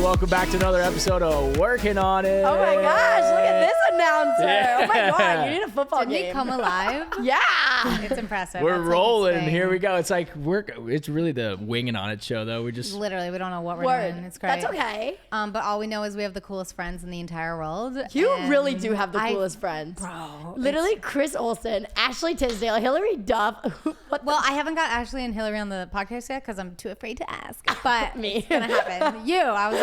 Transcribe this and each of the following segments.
welcome back to another episode of Workin On It. Oh my gosh, look at this announcer. Yeah. Oh my God, you need a football Didn't game. he come alive? Yeah. It's impressive. We're That's rolling. Like Here we go. It's like it's really the Winging On It show, though. We just Literally, we don't know what we're Word. doing. It's great. That's okay. But all we know is we have the coolest friends in the entire world. You and really do have the I- coolest friends. Bro. Literally, Chris Olsen, Ashley Tisdale, Hillary Duff. Well, I haven't got Ashley and Hillary on the podcast yet because I'm too afraid to ask. But Me. it's gonna happen. I was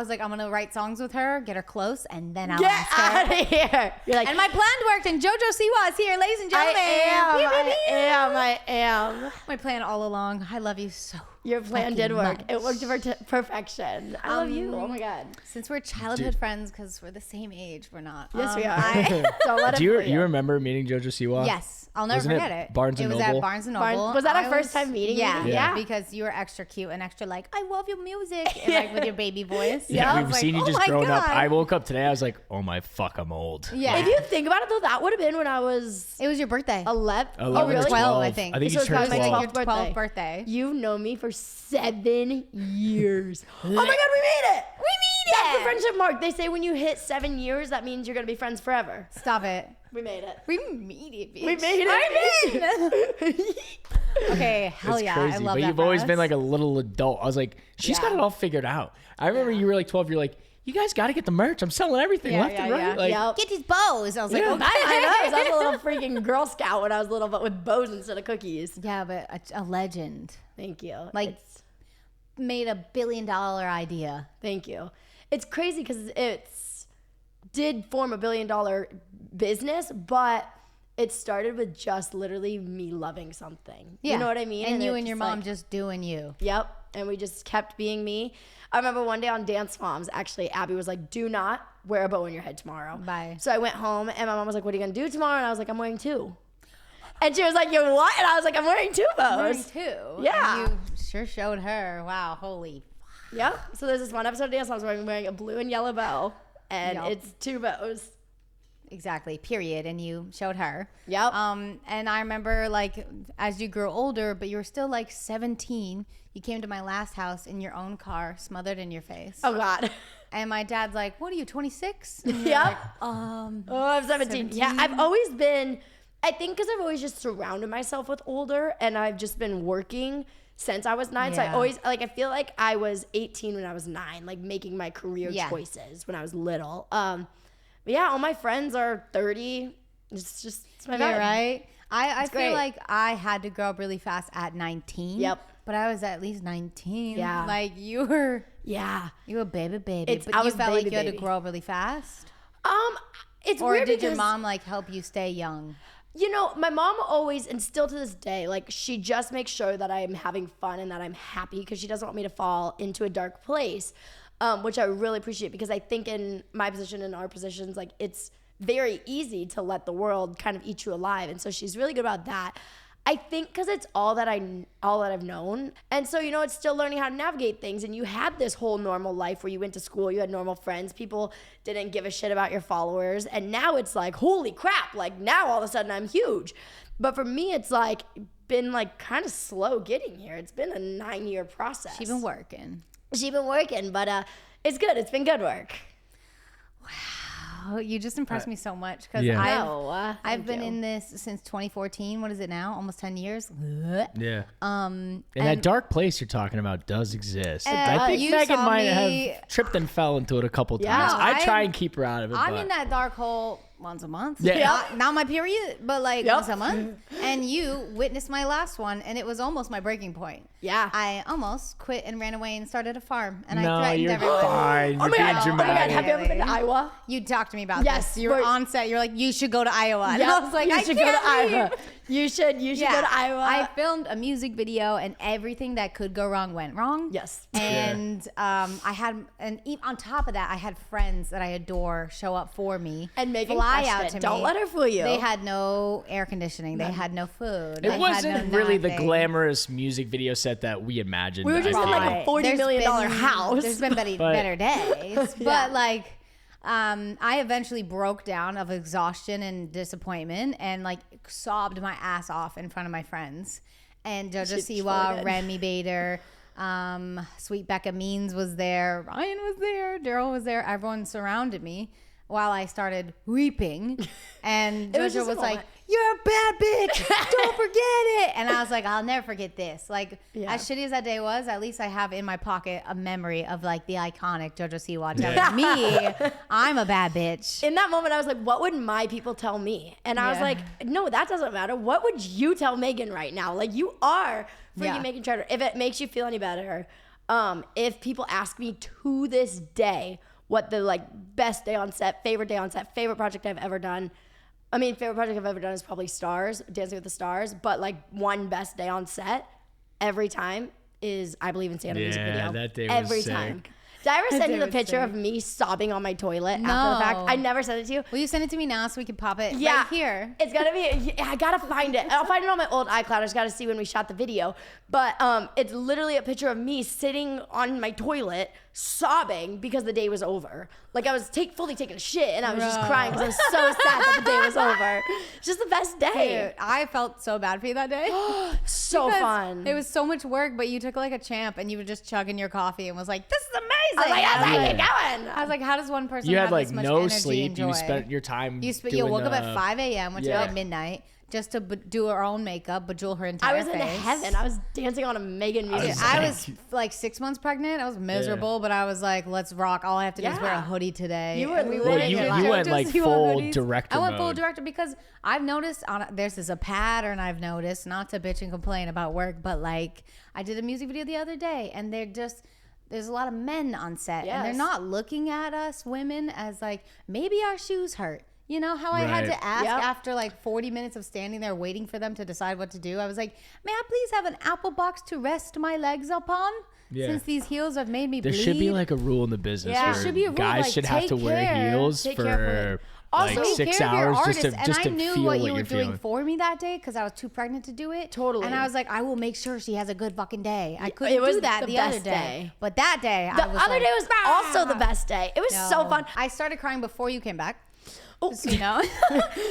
like, I'm gonna write songs with her, get her close, and then I'll Get ask her. out of here. You're like, And my plan worked, and JoJo Siwa is here, ladies and gentlemen. I am. My plan all along. I love you so. Your plan fucking did work. much. It worked for perfection. I love you. Oh my God. Since we're childhood friends, because we're the same age, we're not. Yes, we are. I- Don't let it do you, fool you remember meeting JoJo Siwa? Yes, I'll never Wasn't forget it it. Barnes and It was Noble? at Barnes and Noble. Was that our I first time meeting? Yeah, Yeah. because you were extra cute and extra like, I love your music, and like with your baby voice. Yeah, I we've was like, seen you oh just my growing up. God. I woke up today. I was like, oh my fuck, I'm old. Yeah, If you think about it, though, that would have been when I was it was your birthday. 11. 11 Oh, or really? 12, I 12. think. I think So you it's turned probably Like 12. your 12th 12th birthday. You've known me for 7 years. Oh my God, we made it. That's the friendship mark. They say when you hit 7 years, that means you're going to be friends forever. Stop it. We made it. We made it, bitch. We made it. Okay, hell It's yeah, crazy. I love but that. you've for always us. been like a little adult. I was like, she's got Yeah. it all figured out. I remember you were like 12. You're like, you guys got to get the merch. I'm selling everything Yeah, left and yeah, right. yeah. Like, Yep. Get these bows. I was like, Yeah. okay. I know. I was a little freaking Girl Scout when I was little, but with bows instead of cookies. Yeah, but a legend. Thank you. Like, made $1 billion idea. Thank you. It's crazy because did form $1 billion business, but it started with just literally me loving something. Yeah. You know what I mean? And you it's and your just mom like, just doing you. Yep. And we just kept being me. I remember one day on Dance Moms, actually, Abby was like, do not wear a bow on your head tomorrow. Bye. So I went home and my mom was like, what are you going to do tomorrow? And I was like, I'm wearing 2. And she was like, you what? And I was like, I'm wearing 2 bows. Wearing 2. Yeah. And you sure showed her. Wow, holy. Yep. So there's this one episode of Dance Moms where I'm wearing a blue and yellow bow. And Yup. it's 2 bows. Exactly, period. And you showed her. Yep. And I remember, like, as you grew older, but you were still like 17, you came to my last house in your own car, smothered in your face. Oh, God. And my dad's like, what are you, 26? Yep. Um, Oh, I'm 17. Yeah, 17. I've always been, I think because I've always just surrounded myself with older and I've just been working since I was 9. So I Yeah. always, like, I feel like I was 18 when I was 9, like making my career Yeah. choices when I was little. But yeah, all my friends are 30. It's my yeah, vibe. right? I feel great. like I had to grow up really fast at 19. Yep. But I was at least 19. Yeah. Like, you were Yeah. a baby. It's- But I you was felt like baby, you had to baby. grow up really fast? It's Or weird did your because- mom, like, help you stay young? You know, my mom always, and still to this day, like, she just makes sure that I'm having fun and that I'm happy because she doesn't want me to fall into a dark place, which I really appreciate because I think in my position and our positions, like, it's very easy to let the world kind of eat you alive. And so she's really good about that. I think because it's all that I've known. And so, you know, it's still learning how to navigate things. And you had this whole normal life where you went to school, you had normal friends, people didn't give a shit about your followers. And now it's like, holy crap, like now all of a sudden I'm huge. But for me, it's like been like kind of slow getting here. It's been a 9-year process. She's been working. But it's good. It's been good work. Oh, you just impressed me so much because Yeah. I've Thank been you. in this since 2014. What is it now? Almost 10 years. yeah. And that dark place you're talking about does exist. I does. think You Megan saw might me- have tripped and fell into it a couple Yeah. times. No, I try I'm- and keep her out of it. I'm but in that dark hole once a month. Yeah. Not my period, but like Yep. once a month. And you witnessed my last one, and it was almost my breaking point. Yeah. I almost quit and ran away and started a farm, and no, I threatened you're everyone. fine. You're Oh my being God. Oh my God. dramatic. Have you ever been to Iowa? You talked to me about Yes, this. You were we're- on set. You're like, you should go to Iowa. And Yep. I was like, you I should can't go to Iowa. leave. You should go to Iowa. I filmed a music video, and everything that could go wrong went wrong. Yes. And on top of that, I had friends that I adore show up for me And Megan fly crushed out it. to me. Don't let her fool you. They had no air conditioning. They had no food. They It had wasn't no really the nothing. glamorous music video set that we imagined. We were just I in feel. like a $40 There's million been- house. There's been better days, Yeah. but like, I eventually broke down of exhaustion and disappointment, and like sobbed my ass off in front of my friends. And JoJo She Siwa, did. Remy Bader, Sweet Becca Means was there. Ryan was there. Daryl was there. Everyone surrounded me while I started weeping. And It was JoJo just a was like, moment. "You're a bad bitch. Don't forget it." And I was like, "I'll never forget this." Like, Yeah. as shitty as that day was, at least I have in my pocket a memory of like the iconic JoJo Siwa telling me I'm a bad bitch. In that moment, I was like, what would my people tell me? And I was Yeah. like, no, that doesn't matter. What would you tell Meghan right now? Like, you are freaking Yeah. Meghan Trainor. If it makes you feel any better, if people ask me to this day what the like best day on set, favorite project I've ever done. I mean, favorite project I've ever done is probably Stars, Dancing with the Stars. But like one best day on set every time is I Believe in Santa music video. that day was every sick. time. Did I ever send day you the was picture sick. of me sobbing on my toilet after the fact? No. I never sent it to you. Will you send it to me now so we can pop it Yeah, right here? It's gotta be. I gotta find it. I'll find it on my old iCloud. I just gotta see when we shot the video. But it's literally a picture of me sitting on my toilet sobbing because the day was over. Like I was fully taking a shit and I was just Bro. crying because I was so sad that the day was over. It's just the best day. Dude, I felt so bad for you that day. So Because fun. It was so much work, but you took like a champ and you were just chugging your coffee and was like, "This is I amazing." was like, yes, I was I like, keep going. I was like, how does one person You have had like this much no energy sleep. and joy? You spent your time. You doing woke up at the- 5 a.m., went to Yeah. bed at midnight just to do her own makeup, bejewel her entire I was face. in heaven. I was dancing on a Meghan music. I was like 6 months pregnant. I was miserable, but I was like, let's rock. All I have to do is wear a Yeah. hoodie today. You were And we living went your and life. you went JoJo like Siwa full hoodies. director I went full mode. director because I've noticed there's a pattern I've noticed, not to bitch and complain about work, but like I did a music video the other day and there's a lot of men on set and they're Yes. not looking at us women as like, maybe our shoes hurt. You know how I had Right. to ask Yep. after like 40 minutes of standing there waiting for them to decide what to do. I was like, may I please have an apple box to rest my legs upon? Yeah. Since these heels have made me There bleed. should be like a rule in the business Yeah. where There should be a rule, guys like, should have take to wear care- heels take care of for it. Also, like Take 6 care of your hours artist. just And I to knew feel what you you're were doing feeling. for me that day because I was too pregnant to do it. Totally. And I was like, I will make sure she has a good fucking day. I couldn't it was do that the the other best day. day. But that day, The I was other like, day was also the "Ah." best day. It was so No. fun. I started crying before you came back. Oh, So, you know,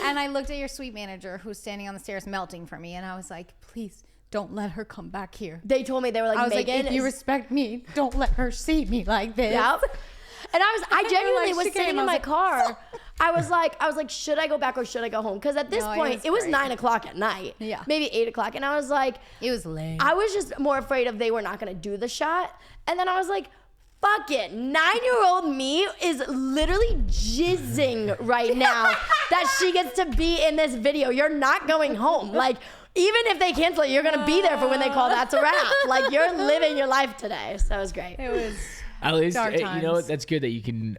and I looked at your suite manager who's standing on the stairs melting for me, and I was like, please don't let her come back here. they told me they were like, I was like, Meghan if you is- respect me, don't let her see me like this. Yep. And I genuinely like, was she came, sitting I in was my like, car. I was like, should I go back or should I go home? Because at this No, it point, was it was great. 9 o'clock at night. Yeah. Maybe 8 o'clock. And I was like, It was lame. I was just more afraid of they were not going to do the shot. And then I was like, fuck it. 9-year-old me is literally jizzing right now that she gets to be in this video. You're not going home. Like, even if they cancel it, you're going to be there for when they call That's a Wrap. Like, you're living your life today. So it was great. It was. At least Dark you know times. that's good that you can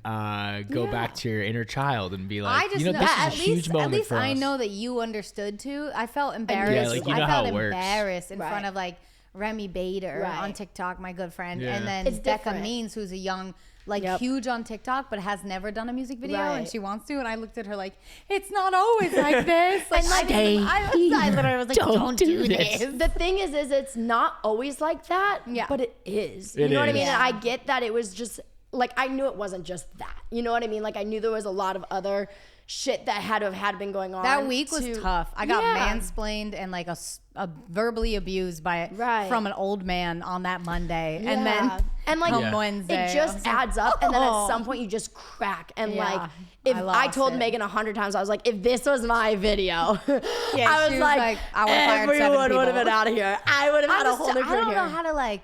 go back to your inner child and be like, I just you know, this at is a huge least, moment at least for I us. know that you understood too. I felt embarrassed. like, you know I how felt it works. embarrassed in Right. front of like Remy Bader Right. on TikTok, my good friend, Yeah. and then It's Becca different. Means, who's a young, like Yep. huge on TikTok, but has never done a music video, and Right. she wants to. And I looked at her like, it's not always like this. Like, Stay I literally was like, don't do this. The thing is it's not always like that, Yeah. but it is. It You know what I mean? is. And I get that it was just, like, I knew it wasn't just that. You know what I mean? Like, I knew there was a lot of other shit that had been going on. That week was tough. I got Yeah. mansplained and like a verbally abused by Right. from an old man on that Monday, and Yeah. then And, like, come Yeah. Wednesday, it I just was like, adds up, and then "Oh." at some point you just crack. And Yeah, like, if I I, lost told it. Megan 100 times, I was like, if this was my video, Yeah, I she was was like, like, I would've fired 7 everyone would have people. been out of here. I would have had a whole new I career. don't know how to like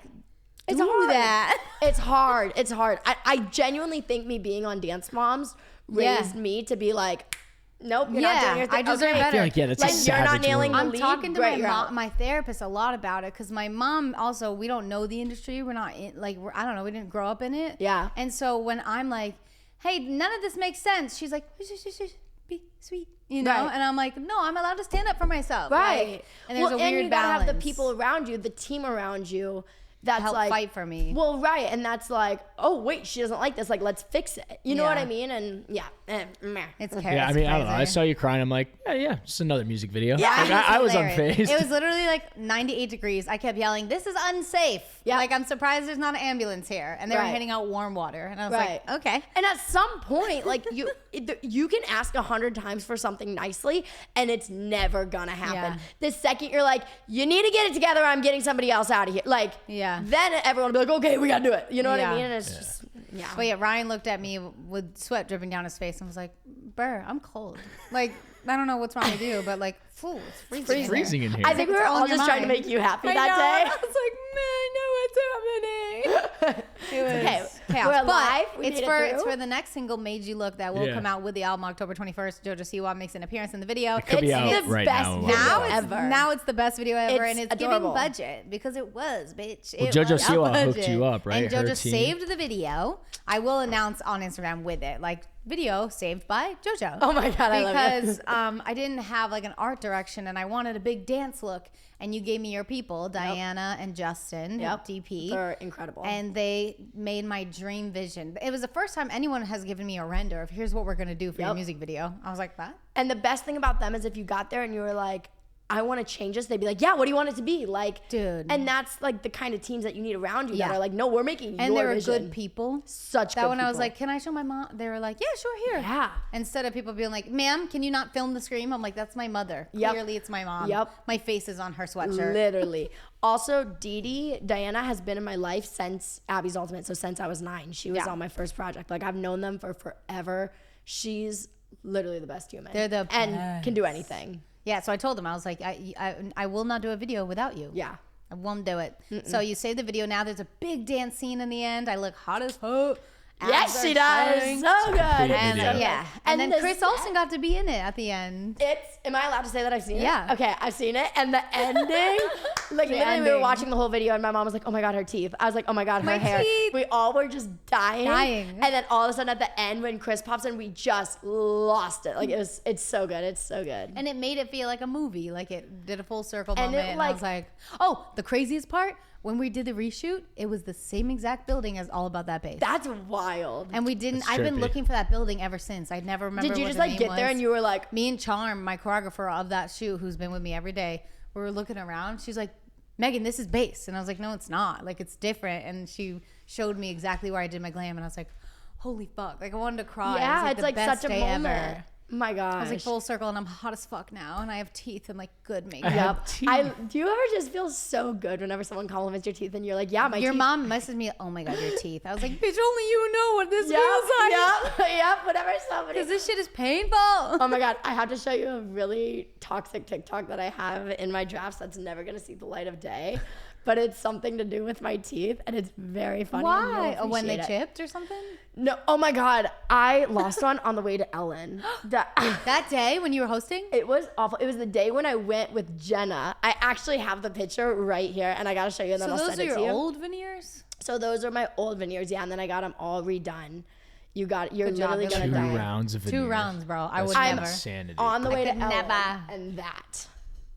It's do hard. that. It's hard. It's hard. I genuinely think me being on Dance Moms Yeah. raised me to be like, nope, you're not Yeah, doing your thing. I deserve Okay. I feel like, yeah, that's Like, a you're not savage nailing rule. the I'm lead, talking to great, my you're out. my therapist a lot about it because my mom also, we don't know the industry. We're not in, like, I don't know. We didn't grow up in it. Yeah. And so when I'm like, hey, none of this makes sense, she's like, be sweet, you know? Right. And I'm like, no, I'm allowed to stand up for myself. Right. Like, and there's a weird and you gotta balance. have the people around you, the team around you, that's help like fight for me. Well, right, and that's like, oh wait, she doesn't like this. Like, let's fix it. You know what Yeah. I mean? And yeah, meh. It's Yeah, I mean, I don't know. I saw you crying. I'm like, yeah, just another music video. Yeah. Like, I was unfazed. It was literally like 98 degrees. I kept yelling, this is unsafe. Yeah. Like, I'm surprised there's not an ambulance here. And they were Right. handing out warm water. And I was Right. like, okay. And at some point, like you can ask 100 times for something nicely, and it's never gonna happen. Yeah. The second you're like, you need to get it together, I'm getting somebody else out of here. Like, Yeah. Yeah. then everyone will be like, okay, we gotta do it. You know what Yeah. I mean? And it's just, yeah. But yeah, Ryan looked at me with sweat dripping down his face and was like, "Burr, I'm cold. Like, I don't know what's wrong with you, but like, fool, it's freezing. It's freezing in here. I think we were It's all all in your just trying to mind. make you happy I that know. day. I was like, man, I know what's happening. It was Okay, chaos. we're But alive. We it's made it for through. the next single, Made You Look, that will Yeah. come out with the album October 21st. JoJo Siwa makes an appearance in the video. It could be It's out the right best now. video Now ever. it's the best video ever, It's and it's adorable. giving budget because it was, bitch. Well, It JoJo was Siwa budget. hooked you up, right? And Her JoJo team. saved the video. I will announce on Instagram with it, like video saved by JoJo. Oh my God, I love it. Because I didn't have like an art direction, and I wanted a big dance look, and you gave me your people, Diana and Justin, DP. They're incredible. And they made my dream vision. It was the first time anyone has given me a render of here's what we're gonna do for your music video. I was like, that? And the best thing about them is if you got there and you were like, I want to change this, they'd be like, yeah, what do you want it to be? Like, Dude. And that's like the kind of teams that you need around you Yeah. that are like, no, we're making And your they were vision. good people. Such That good when I was people. like, can I show my mom? They were like, yeah, sure, here. Yeah. Instead of people being like, ma'am, can you not film the scream? I'm like, that's my mother. Yep. Clearly it's my mom. Yep. My face is on her sweatshirt. Literally. Also, Diana has been in my life since Abby's Ultimate. So since I was 9, she was on my first project. Like I've known them for forever. She's literally the best human. They're the and can do anything. Yeah, so I told them, I was like, I will not do a video without you. Yeah. I won't do it. So you save the video. Now there's a big dance scene in the end. I look hot as fuck. Yes, Abs she are does. showing. So good. And video. yeah, And and then the Chris set- Olsen got to be in it at the end. Am I allowed to say that I've seen it? Yeah. Okay, I've seen it. And the ending, like literally we were ending. watching the whole video and my mom was like, oh my God, her teeth. I was like, oh my God, her My hair. teeth. We all were just dying. Dying. And then all of a sudden at the end when Chris pops in, we just lost it. Like it's so good. It's so good. And it made it feel like a movie. Like it did a full circle And moment. it, And I like- was like, oh, the craziest part, when we did the reshoot, it was the same exact building as All About That Bass. That's wild. And we didn't, That's I've been trippy. looking for that building ever since. I never remember Did you what just the like name get there was. and you were like, Me and Charm, my choreographer of that shoot, who's been with me every day, we were looking around. She's like, Megan, this is bass. And I was like, no, it's not. Like, it's different. And she showed me exactly where I did my glam. And I was like, holy fuck. Like, I wanted to cry. yeah, it it's was like the best such a day moment. ever. My gosh. I was like full circle, and I'm hot as fuck now, and I have teeth and like good makeup. I have teeth. Do you ever just feel so good whenever someone compliments your teeth and you're like, yeah, my Your teeth. mom messaged me, oh my god, your teeth. I was like, bitch, only you know what this Yep, feels like. yep, whenever somebody. Because this shit is painful. Oh my God, I have to show you a really toxic TikTok that I have in my drafts that's never gonna see the light of day. But it's something to do with my teeth and it's very funny. and Why? you'll Oh, when they appreciate it. chipped or something? No, oh my God, I lost one on the way to Ellen. That day when you were hosting? It was awful. It was the day when I went with Jenna. I actually have the picture right here and I gotta show you and then So I'll those send are it your to you. old veneers? So those are my old veneers, yeah, and then I got them all redone. You're Good job, literally Billy. gonna Two die. rounds of 2 veneers. rounds, bro. I That's would I'm never. insanity. On the way to could Ellen never. and that.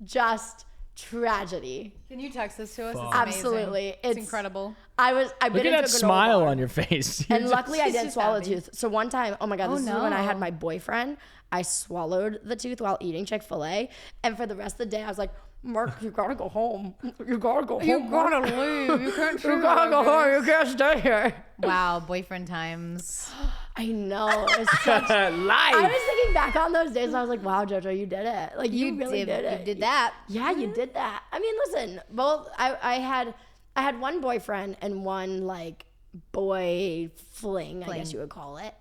Just tragedy. Can you text this to us? It's Fuck. amazing. Absolutely. It's incredible. I've Look been at into that a granola smile bar. on your face. And luckily I She's didn't just swallow a happy. tooth. So one time, oh my God, Oh, this is when I had no. my boyfriend. I swallowed the tooth while eating Chick-fil-A. And for the rest of the day, I was like, Mark, you gotta go home. You gotta go home. You Mark. gotta leave. You can't You gotta go home. You can't stay here. Wow, boyfriend times. I know. It's such I Life. was thinking back on those days and I was like, wow, JoJo, you did it. Like, you really did it. You did that. Yeah, you did that. I mean, listen, both I had one boyfriend and one like boy fling, I guess you would call it.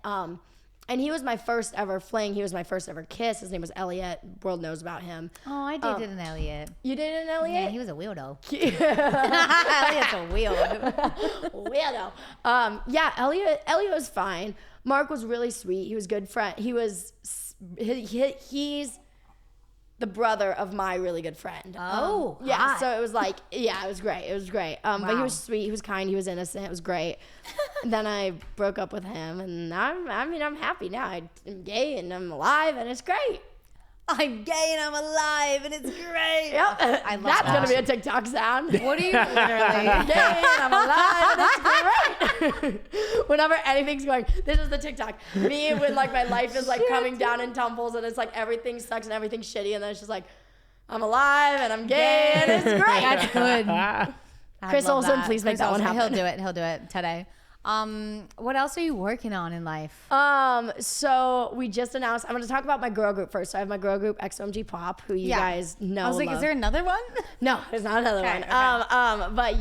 And he was my first ever fling. He was my first ever kiss. His name was Elliot. World knows about him. Oh, I dated an Elliot. You dated an Yeah, Elliot? he was a weirdo. Elliot's a weirdo. Weirdo. Yeah, Elliot was fine. Mark was really sweet. He was good friend. He's the brother of my really good friend. Oh, yeah. hot. So it was like, yeah, it was great. It was great. But he Wow. was sweet. He was kind. He was innocent. It was great. Then I broke up with him, and I'm happy now. I'm gay and I'm alive, and it's great. I'm gay and I'm alive and it's great. Yep. I love That's that. gonna be a TikTok sound. What are you literally? Gay and I'm alive, and it's great. Whenever anything's going, this is the TikTok. Me when like my life is like coming down in tumbles, and it's like everything sucks and everything's shitty, and then it's just like, I'm alive and I'm gay and it's great. That's good. Chris I love Olsen, that. please make Chris that one Olsen, happen. He'll do it today. What else are you working on in life? So we just announced. I'm going to talk about my girl group first. So I have my girl group XOMG Pop, who you guys know. I was like, is there another one? No, there's not another one. Okay. But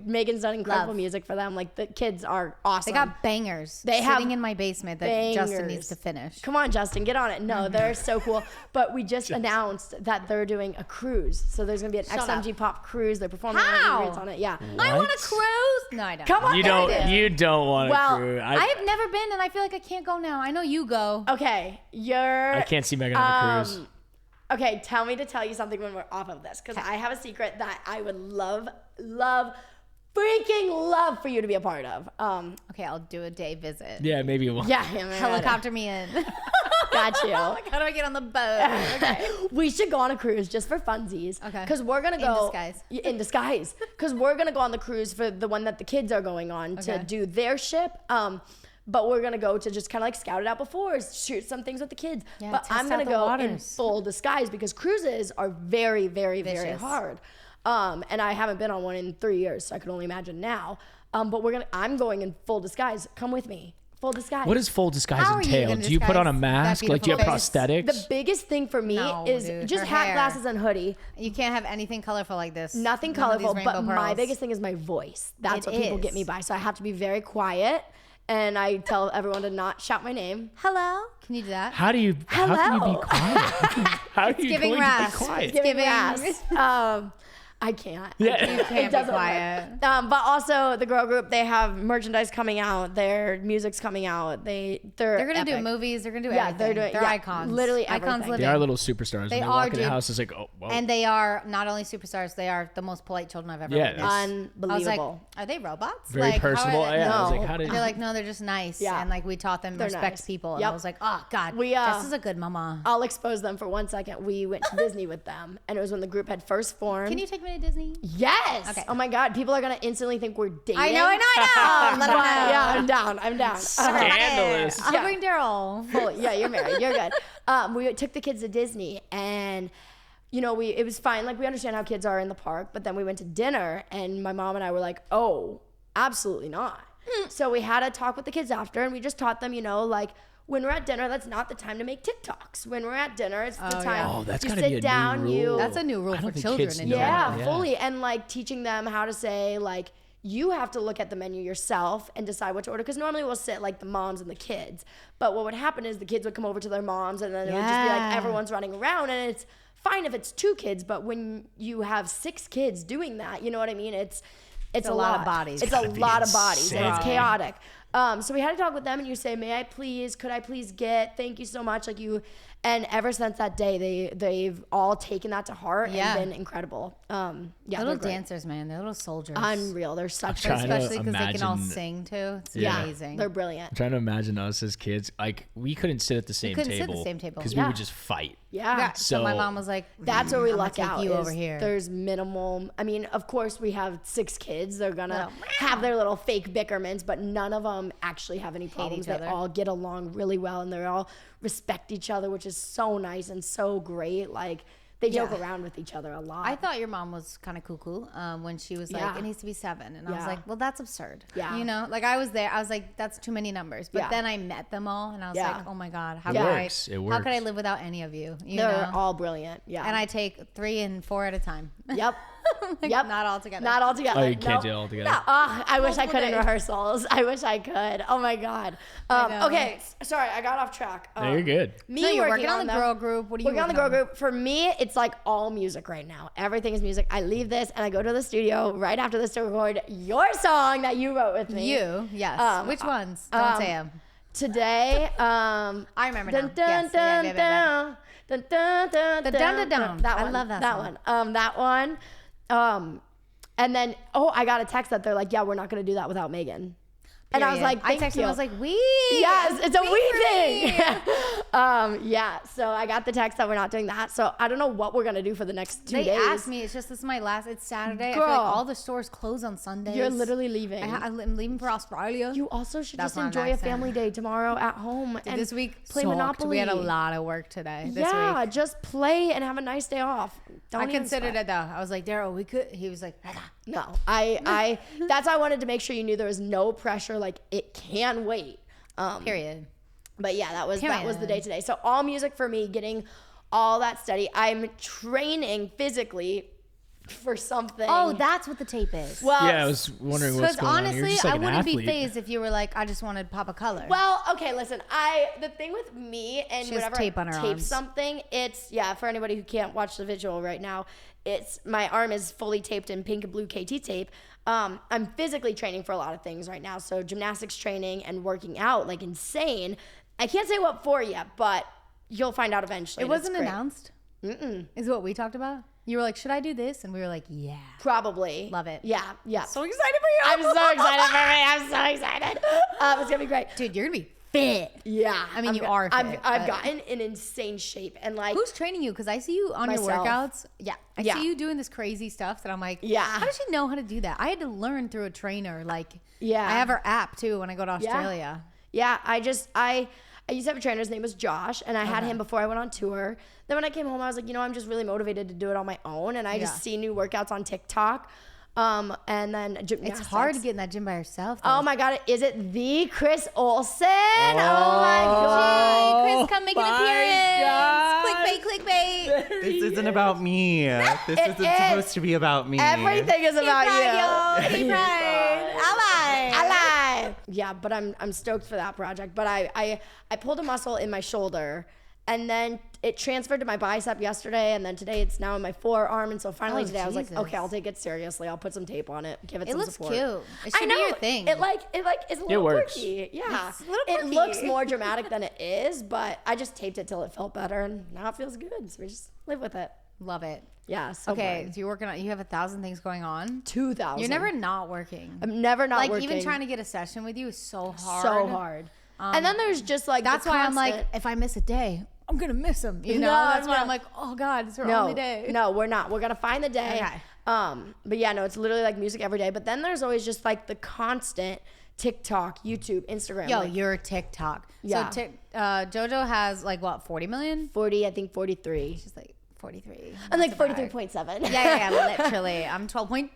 Megan's done incredible music for them. Like the kids are awesome. They got bangers. They have sitting in my basement that Justin needs to finish. Come on, Justin, get on it. No, they're so cool. But we just announced that they're doing a cruise. So there's gonna be an XOMG Pop cruise. They're performing on it. Yeah. I want a cruise. No, I don't. Come on, You don't want to Well, cruise. I have never been, and I feel like I can't go now. I know you go. Okay, I can't see Meghan on a cruise. Okay, tell me to tell you something when we're off of this, because I have a secret that I would love, freaking love for you to be a part of. Okay, I'll do a day visit. Yeah, maybe one. Yeah, Helicopter me in. Got you. Like, how do I get on the boat? Okay. We should go on a cruise just for funsies. Okay. Because we're gonna go in disguise. Because we're gonna go on the cruise for the one that the kids are going on to do their ship. But we're gonna go to just kind of like scout it out before, shoot some things with the kids. Yeah, but I'm gonna go in full disguise because cruises are very, very, very hard. And I haven't been on one in 3 years, so I can only imagine now. But I'm going in full disguise. Come with me. Full disguise. What does full disguise How are you entail? gonna Do you put on a disguise mask? that Like, do you have beautiful prosthetics? The biggest thing for me is dude, just her hat, hair. glasses, and hoodie. You can't have anything colorful like this. Nothing None of these colorful, rainbow but my pearls. biggest thing is my voice. That's It what people is. get me by. So I have to be very quiet, and I tell everyone to not shout my name. Hello? Can you do that? How can you be quiet? How are you giving going rasp. to be quiet? Giving Rasp. I can't. Yeah. You can't be doesn't quiet. But also the girl group, they have merchandise coming out. Their music's coming out. They're gonna do epic. movies. They're gonna do Yeah, everything. They're icons. literally icons everything. living. They are little superstars. They when they are, walk in the dude. house, it's like, oh, whoa. And they are not only superstars, they are the most polite children I've ever Yeah, witnessed. I was like, Unbelievable. are they robots? Very like, personable. How are they? Yeah, I was No. like, how did They're like, no, they're just nice. Yeah. And like we taught them They're respect nice. people. And Yep. I was like, oh God, We, Jess is a good mama. I'll expose them for 1 second. We went to Disney with them, and it was when the group had first formed. Can you take me to Disney? Yes. Okay. Oh my God. People are gonna instantly think we're dating. I know. Let them know. Yeah, I'm down. I'm down. Scandalous. I'll Yeah. bring Daryl. Fully. Yeah, you're married. You're good. We took the kids to Disney, and it was fine. Like, we understand how kids are in the park, but then we went to dinner, and my mom and I were like, oh, absolutely not. So we had a talk with the kids after, and we just taught them, like, when we're at dinner, that's not the time to make TikToks. When we're at dinner, it's the time. Oh, that's you gotta sit be a down, new rule. That's a new rule I don't for think children. kids in know general. that. Yeah, fully. And like teaching them how to say, like, you have to look at the menu yourself and decide what to order. Because normally we'll sit like the moms and the kids. But what would happen is the kids would come over to their moms, and then it would just be like Yeah. everyone's running around. And it's fine if it's 2 kids, but when you have 6 kids doing that, you know what I mean? It's a lot lot of bodies. It's Gotta a be lot of bodies, and it's insane. chaotic. So we had to talk with them, and you say, could I please get, thank you so much. And ever since that day, they've all taken that to heart Yeah. and been incredible. Yeah, Little they're great. dancers, man. They're little soldiers. Unreal. They're such trying to Especially because they can all imagine- sing too. It's Yeah. amazing. They're brilliant. I'm trying to imagine us as kids. Like, we couldn't sit at the same couldn't sit table. at the same table. Because Yeah. we would just fight. Yeah. Yeah, so my So- mom was like, That's where we I'm gonna luck take out. you is over here. There's minimal. I mean, of course, we have 6 kids. They're gonna Little- have their little fake bickerments, but none of them actually have any problems. each They other. all get along really well, and they all respect each other, which is so nice and so great. Like, they joke around with each other a lot. I thought your mom was kind of cuckoo when she was like, Yeah. it needs to be 7. And I was Yeah. like, well, that's absurd. Yeah. You know, like I was there. I was like, that's too many numbers. But Yeah. then I met them all and I was Yeah. like, oh my God, how It could works. I, It how could I works. live without any of you? You They're know? all brilliant. Yeah. And I take 3 and 4 at a time. Yep. Like, Yep. Not all together. Not all together. Oh, you can't Nope. do it all together. No. Oh, I wish I Multiple could in days. rehearsals. I wish I could. Oh my God. know. Okay. Sorry, I got off track. No, you're good. Me No, you're working on the them- girl group. What are you working on the working girl on? group. For me, it's like all music right now. Everything is music. I leave this and I go to the studio right after this to record your song that you wrote with me. You, yes. Which ones? Don't um, say them. Today, I remember now. dun, dun, Yes. dun, Yeah. dun, dun, dun, dun, The dun, dun, dun, dun. That I one. love that That song. one. That one. And then, I got a text that they're like, yeah, we're not going to do that without Meghan. And I was like, I thank texted you. him. I was like, we. Yes, it's a we for thing. Yeah. So I got the text that we're not doing that. So I don't know what we're gonna do for the next 2 days. They asked me. It's just this is my last. It's Saturday. I feel Girl. like all the stores close on Sundays. You're literally leaving. I'm leaving for Australia. You also should That's just not an enjoy a accent. family day tomorrow at home and This week play sucked. Monopoly. We had a lot of work today. This Yeah, week. just play and have a nice day off. Don't I even considered sweat. it though. I was like, Daryl, we could. He was like, No, I that's why I wanted to make sure you knew there was no pressure. Like it can wait. period. But yeah, that was the Period. day today. So all music for me, getting all that study. I'm training physically for something. Oh, that's what the tape is. well, Yeah, I was wondering what's Because going on. You're honestly, just like I an wouldn't athlete. be phased if you were like, I just wanted pop a color. well, okay, listen. The thing with me and She has whenever tape I on her tape arms. something, it's for anybody who can't watch the visual right now, it's my arm is fully taped in pink and blue KT tape. I'm physically training for a lot of things right now, so gymnastics training and working out like insane. I can't say what for yet, but you'll find out eventually. it and it's wasn't great. announced. Is what we talked about. You were like, should I do this? And we were like, yeah. Probably. Love it. Yeah. So excited for you. I'm so excited for me. I'm so excited. It's gonna be great. Dude, you're gonna be fit. Yeah. I mean, you are fit, I've but- gotten in insane shape and like. Who's training you? Because I see you on your Myself. workouts. Yeah. I Yeah. see you doing this crazy stuff that I'm like, Yeah. how does she know how to do that? I had to learn through a trainer. Like, Yeah. I have her app too when I go to Australia. Yeah. I used to have a trainer. His name was Josh, and I had him before I went on tour. Then when I came home, I was like, I'm just really motivated to do it on my own, and I just see new workouts on TikTok. And then It's gymnastics. hard to get in that gym by yourself. Though. Oh my God! Is it the Chris Olsen? Oh, my God! Chris, come make an appearance. Clickbait. This isn't about me. This isn't supposed to be about me. Everything is about you. Keep pride. Alive. Yeah, but I'm stoked for that project. But I pulled a muscle in my shoulder, and then it transferred to my bicep yesterday, and then today it's now in my forearm. And so finally Oh, today I was like, Jesus. okay, I'll take it seriously. I'll put some tape on it, give it, It some looks support. cute. It should I know be your thing. It is a little works. quirky. Yeah, It's a little it quirky. looks more dramatic than it is, but I just taped it till it felt better, and now it feels good. So we just live with it. Love it. Yeah. So Okay, so you're working on. You have 1,000 things going on. 2,000. You're never not working. I'm never not like working. even trying to get a session with you is so hard. so hard. And then there's just like That's the why I'm like, constant- if I miss a day, I'm gonna miss them. You know, No, that's why no. I'm like, oh God, it's her no, only day. No, we're not. We're gonna find the day. Okay. But yeah, no, it's literally like music every day. But then there's always just like the constant TikTok, YouTube, Instagram. Yo, like you're TikTok. Yeah. So JoJo has like what 40 million? 40, I think 43. She's like 43. I'm like That's about 43.7. Yeah, literally. I'm 12.2.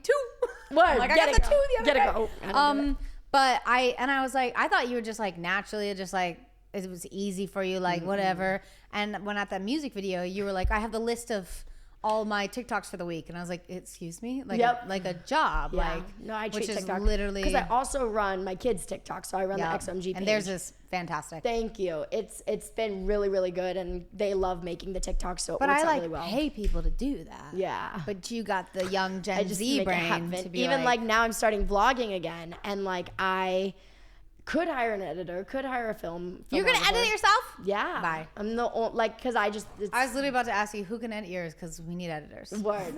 Word, Like I get got it the go. 2 the other Get it day. go. Gotta do it. But I was like, I thought you were just like naturally just like it was easy for you, like whatever. And when at that music video, you were like, I have the list of all my TikToks for the week, and I was like, excuse me, like Yep. like a job, Yeah. like No, I treat which is TikTok literally because I also run my kids' TikTok, so I run yeah. the XMG page. and theirs is fantastic. Thank you. It's been really, really good, and they love making the TikToks, so it But works I out like really well. pay people to do that. Yeah. But you got the young Gen I just Z make it brain happen. to be Even like now I'm starting vlogging again, and like I could hire an editor, could hire a film. you're gonna edit it yourself? Yeah. Bye. I'm the like because I just it's I was literally about to ask you who can edit yours because we need editors. word.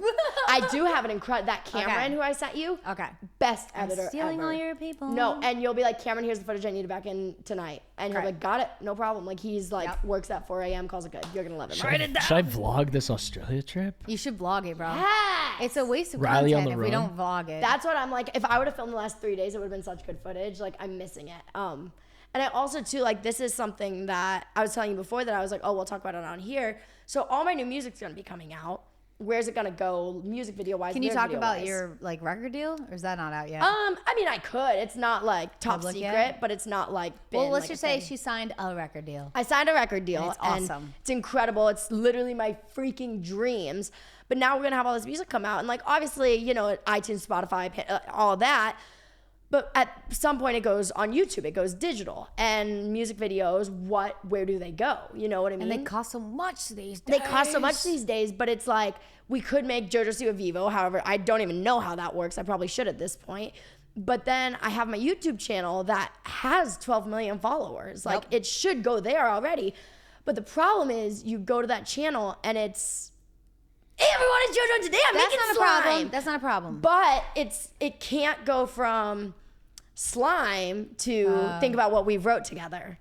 I do have an incredible that Cameron Okay. who I sent you. Okay. Best editor Stealing ever. all your people. No, and you'll be like, Cameron, here's the footage I need back in tonight. And he'll be Great. like, got it, no problem. Like he's like Yep. works at 4 a.m., calls it good. You're gonna love it. Should I vlog this Australia trip? You should vlog it, bro. Yes! It's a waste of Riley on content the if we run. don't vlog it. That's what I'm like. If I would have filmed the last 3 days, it would have been such good footage. Like I'm missing it. And I also too like this is something that I was telling you before that I was like, oh, we'll talk about it on here. So all my new music's gonna be coming out. Where's it gonna go, music video wise? Can you talk about your like record deal, or is that not out yet? I mean, I could. It's not like top Public secret, yet? but it's not like. Been, well, let's like, just a say thing. she signed a record deal. I signed a record deal. And it's awesome. It's incredible. It's literally my freaking dreams. But now we're gonna have all this music come out, and like obviously, you know, iTunes, Spotify, all that. But at some point, it goes on YouTube. It goes digital, and music videos. Where do they go? You know what I mean? And they cost so much these days. They cost so much these days, but it's like we could make JoJo Siwa Vivo. However, I don't even know how that works. I probably should at this point. But then I have my YouTube channel that has 12 million followers. Like Yep. it should go there already. But the problem is you go to that channel and it's, hey everyone, it's JoJo today. I'm That's making not a slime. problem. That's not a problem. But it can't go from slime to think about what we wrote together.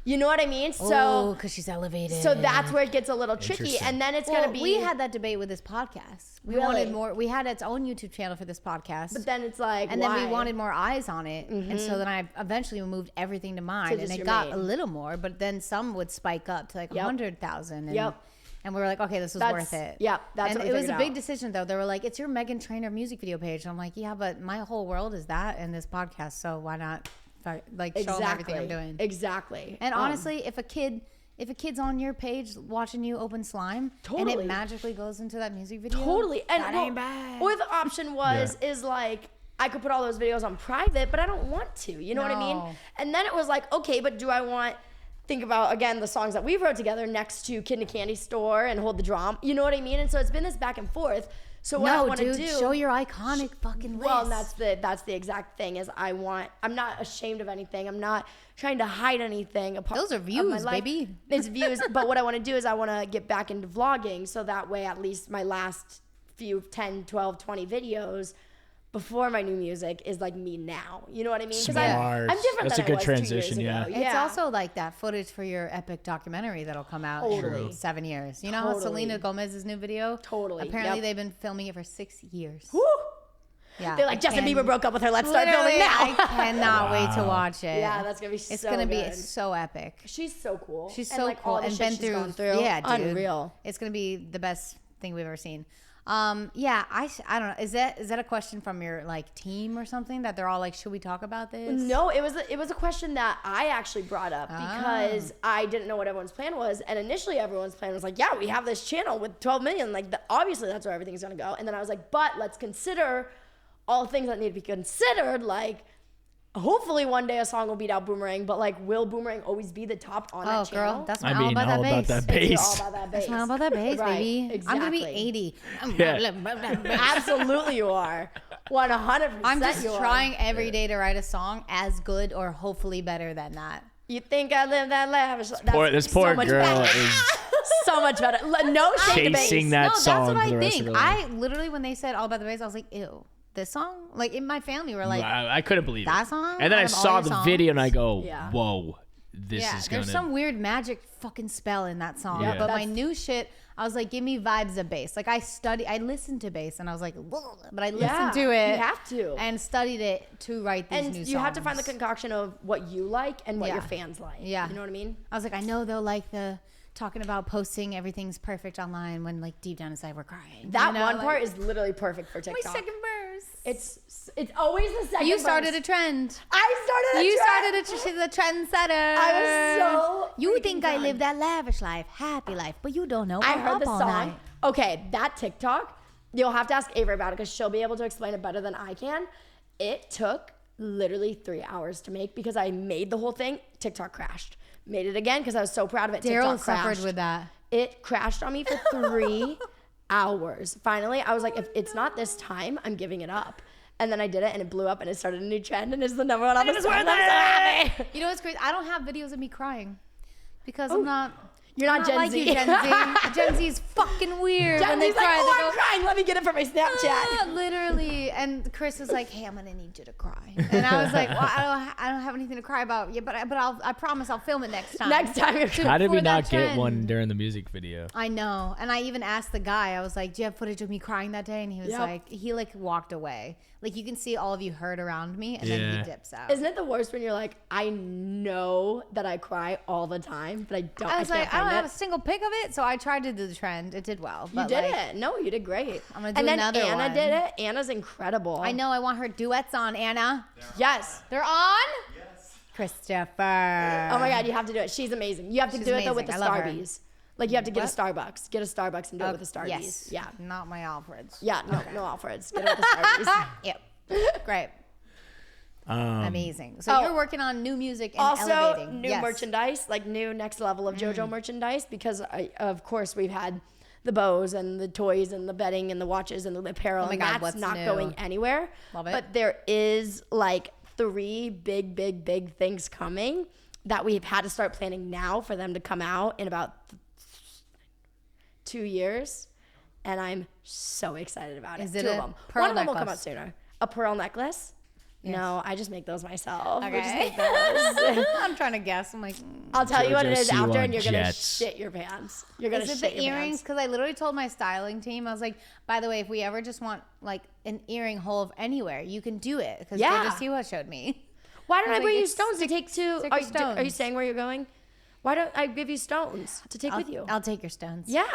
You know what I mean? So, because she's elevated. so that's where it gets a little tricky. Interesting. And then it's going to be. We had that debate with this podcast. We Really? wanted more. We had its own YouTube channel for this podcast. But then it's like, and why? then we wanted more eyes on it. And so then I eventually moved everything to mine. And just it your got main. a little more, but then some would spike up to like 100,000. And, Yep. and we were like, okay, this was worth it. Yep, that's and what we it was a figured big out. decision though. They were like, it's your Meghan Trainor music video page. And I'm like, yeah, but my whole world is that and this podcast. So why not like show them everything I'm doing? Exactly. And honestly, if a kid's on your page watching you open slime and Totally. it magically goes into that music video, Totally. And that ain't bad. or the option was is like I could put all those videos on private, but I don't want to. You know what I mean? No. And then it was like, okay, but do I want think about again the songs that we wrote together next to Kid in a Candy Store and Hold the Drum. You know what I mean? And so it's been this back and forth. So what I no, want to dude, do show your iconic fucking list. well, and that's the exact thing is I'm not ashamed of anything. I'm not trying to hide anything. Those are of my views, life. baby. It's views. But what I want to do is I want to get back into vlogging so that way at least my last few 10, 12, 20 videos before my new music is like me now. You know what I mean? Smart. I'm different That's than a good I was transition, 2 years yeah. ago. It's also like that footage for your epic documentary that'll come out Totally. in 7 years. You know how Totally. Selena Gomez's new video? Totally. Apparently Yep. they've been filming it for 6 years. Woo! Yeah. They're like, Justin Bieber broke up with her. Let's start Literally, filming now. I cannot wait to watch it. Yeah, that's gonna be It's so gonna be good. so epic. She's so cool. She's And, so like, cool all the and shit been she's through. gone through. Yeah, dude. Unreal. It's gonna be the best thing we've ever seen. Yeah, I don't know. Is that a question from your like team or something that they're all like, should we talk about this? No, it was a question that I actually brought up because I didn't know what everyone's plan was, and initially everyone's plan was like, yeah, we have this channel with 12 million, like obviously that's where everything's gonna go. And then I was like, but let's consider all things that need to be considered, like. Hopefully one day a song will beat out Boomerang, but like, will Boomerang always be the top on that channel? Girl, that's I all mean, about all that about bass. that It's bass. all about that bass. That's all about that bass, Right, baby. I'm gonna be exactly. 80. Yeah. Absolutely, you are. 100%. I'm just you are. trying every day to write a song as good or hopefully better than that. You think I live that lavish? This poor much girl better. is So much better. No shade to bass. chasing that No, song that's what for the I rest of think. her life. I literally, when they said all about the bass, I was like, ew. This song? Like in my family, we're like, I couldn't believe that it. song? And then Out I of saw all your the songs? video and I go, Yeah. whoa, this yeah, is gonna. there's some weird magic fucking spell in that song. Yeah. But my That's- new shit, I was like, give me vibes of bass. Like I listened to bass and I was like, whoa, but I listened to it. You have to. And studied it to write these And new songs. you have to find the concoction of what you like and what Yeah. your fans like. Yeah. You know what I mean? I was like, I know they'll like the talking about posting everything's perfect online when like deep down inside we're crying. That You know, one like, part is literally perfect for my TikTok. second verse. It's always the second You started verse. a trend. I started a You trend. started the trendsetter. I was so You freaking think I done. live that lavish life, happy life, but you don't know. I I'm heard up the all song. night. Okay, that TikTok, you'll have to ask Avery about it because she'll be able to explain it better than I can. It took literally 3 hours to make because I made the whole thing. TikTok crashed. Made it again because I was so proud of it. Daryl TikTok crashed. suffered with that. It crashed on me for 3 hours. Finally, I was like, if it's not this time, I'm giving it up. And then I did it and it blew up and it started a new trend and it's the number one on the song. I'm so happy. You know what's crazy? I don't have videos of me crying because I'm not. You're I'm not Gen like Z. you, Gen Z. Gen Z is fucking weird. Gen when they Z's like, cry, oh, they I'm go, crying. Let me get it for my "Ah," Snapchat. literally. And Chris is like, "Hey, I'm gonna need you to cry." And I was like, "Well, I don't have anything to cry about. Yeah, but I promise I'll film it next time." Next time you're How did we for that not get trend. one during the music video? I know. And I even asked the guy, I was like, do you have footage of me crying that day? And he was Yep. like, he like walked away. Like you can see all of you hurt around me and then Yeah. he dips out. Isn't it the worst when you're like, I know that I cry all the time, but I don't. I was can't like, I don't find have it. a single pic of it. So I tried to do the trend. It did well. You But did like, it. No, you did great. I'm gonna do and then another Anna one. did it. Anna's incredible. I know I want her duets on, Anna. Yes. They're on? Yes. Christopher. Oh my God, you have to do it. She's amazing. You have to She's do it though with the amazing. I love her. Starbies. Like you have to get What? a Starbucks. Get a Starbucks and do it with the Starbies. Yes. Yeah. Not my Alfreds. Yeah. No, no Alfreds. Get it with the Starbies. Yep. Great. Amazing. So Oh. you're working on new music and Also, elevating. new Yes. merchandise, like new next level of JoJo merchandise, because of course we've had the bows and the toys and the bedding and the watches and the apparel, Oh my and God, that's what's not new? going anywhere. Love it. But there is like 3 big things coming that we've had to start planning now for them to come out in about 2 years, and I'm so excited about it. Is it 2 a of them. pearl One of them will come out necklace? sooner. A pearl necklace. No, I just make those myself. We just Okay. make those. I'm trying to guess. I'm like, I'll tell you what it JoJo is after, Siwa and you're gonna Jets. shit your pants. You're gonna is it shit the your earrings? pants. Because I literally told my styling team, I was like, by the way, if we ever just want like an earring hole of anywhere, you can do it. Because Yeah. JoJo Siwa showed me. Why don't I I was bring like, you it's stones to take to? stick Are your you, are you stones. saying where you're going? Why don't I give you stones to take with you? I'll take your stones. Yeah,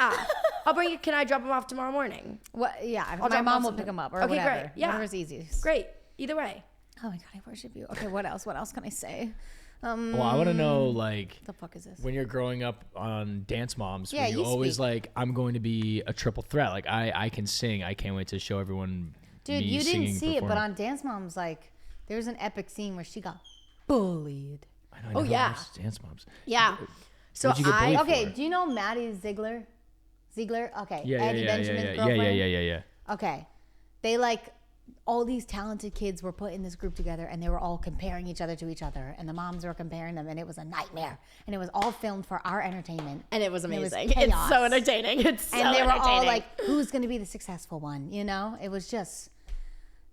I'll bring you. Can I drop them off tomorrow morning? What? Yeah. I'll My drop mom off will something. pick them up or Okay, whatever. great. Yeah. Whatever's easiest. Great. Either way. Oh my God, I worship you. Okay, what else? What else can I say? Well, I want to know, like, The fuck is this? when you're growing up on Dance Moms, Yeah, were you you always speak. like, I'm going to be a triple threat. Like, I can sing. I can't wait to show everyone. Dude, me you didn't singing, see it, but performing. on Dance Moms, like, there's an epic scene where she got bullied. I know, I Oh, never yeah. watched Dance Moms. Yeah. So What'd you get bullied Okay, for? do you know Maddie Ziegler? Ziegler? Okay. Yeah, Eddie yeah, Benjamin's yeah, girlfriend. yeah. Okay. They like all these talented kids were put in this group together and they were all comparing each other to each other and the moms were comparing them and it was a nightmare. And it was all filmed for our entertainment. And it was And it was amazing. It's chaos. so entertaining. It's so And they were all entertaining. like, who's going to be the successful one? You know? It was just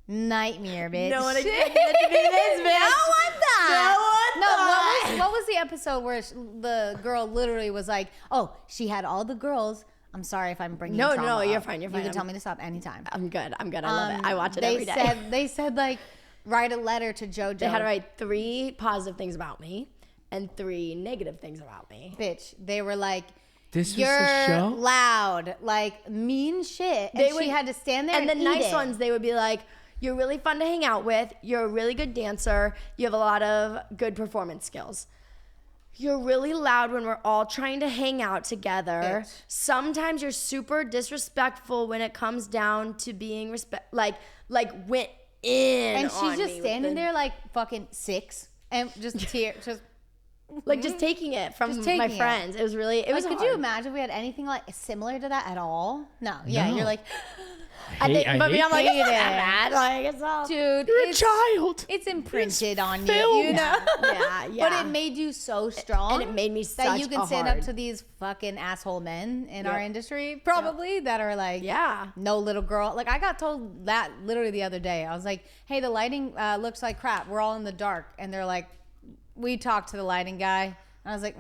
nightmare, bitch. No one expected it to be this, bitch. No one thought. No one No, thought. what was the episode where the girl literally was like, oh, she had all the girls. I'm sorry if I'm bringing No, trauma no, you're up. fine, you're You fine. can tell me to stop anytime. I'm good. I love it. I watch it every day. They said like, write a letter to JoJo. They had to write 3 positive things about me and 3 negative things about me. Bitch, they were like, This was you're the show? loud, like mean shit. And They she would- had to stand there And and the eat nice it. ones, they would be like, you're really fun to hang out with. You're a really good dancer. You have a lot of good performance skills. You're really loud when we're all trying to hang out together. Bitch. Sometimes you're super disrespectful when it comes down to being like went in. And on she's just me with standing the- there like fucking 6 and just just just taking it from Just taking my it. friends. It was really, it was could hard. you imagine if we had anything like similar to that at all? No. Yeah, No. you're like, I think, but hate I'm like, hate it's not it. that bad. Like, it's all, dude, You're a it's, child. it's imprinted on you, filmed. you know? yeah. But it made you so strong. And it made me that such you can a stand hard- up to these fucking asshole men in our Yep. industry, probably, that are like, Yeah. no little girl. Like, I got told that literally the other day. I was like, hey, the lighting looks like crap. We're all in the dark. And they're like, we talked to the lighting guy. And I was like,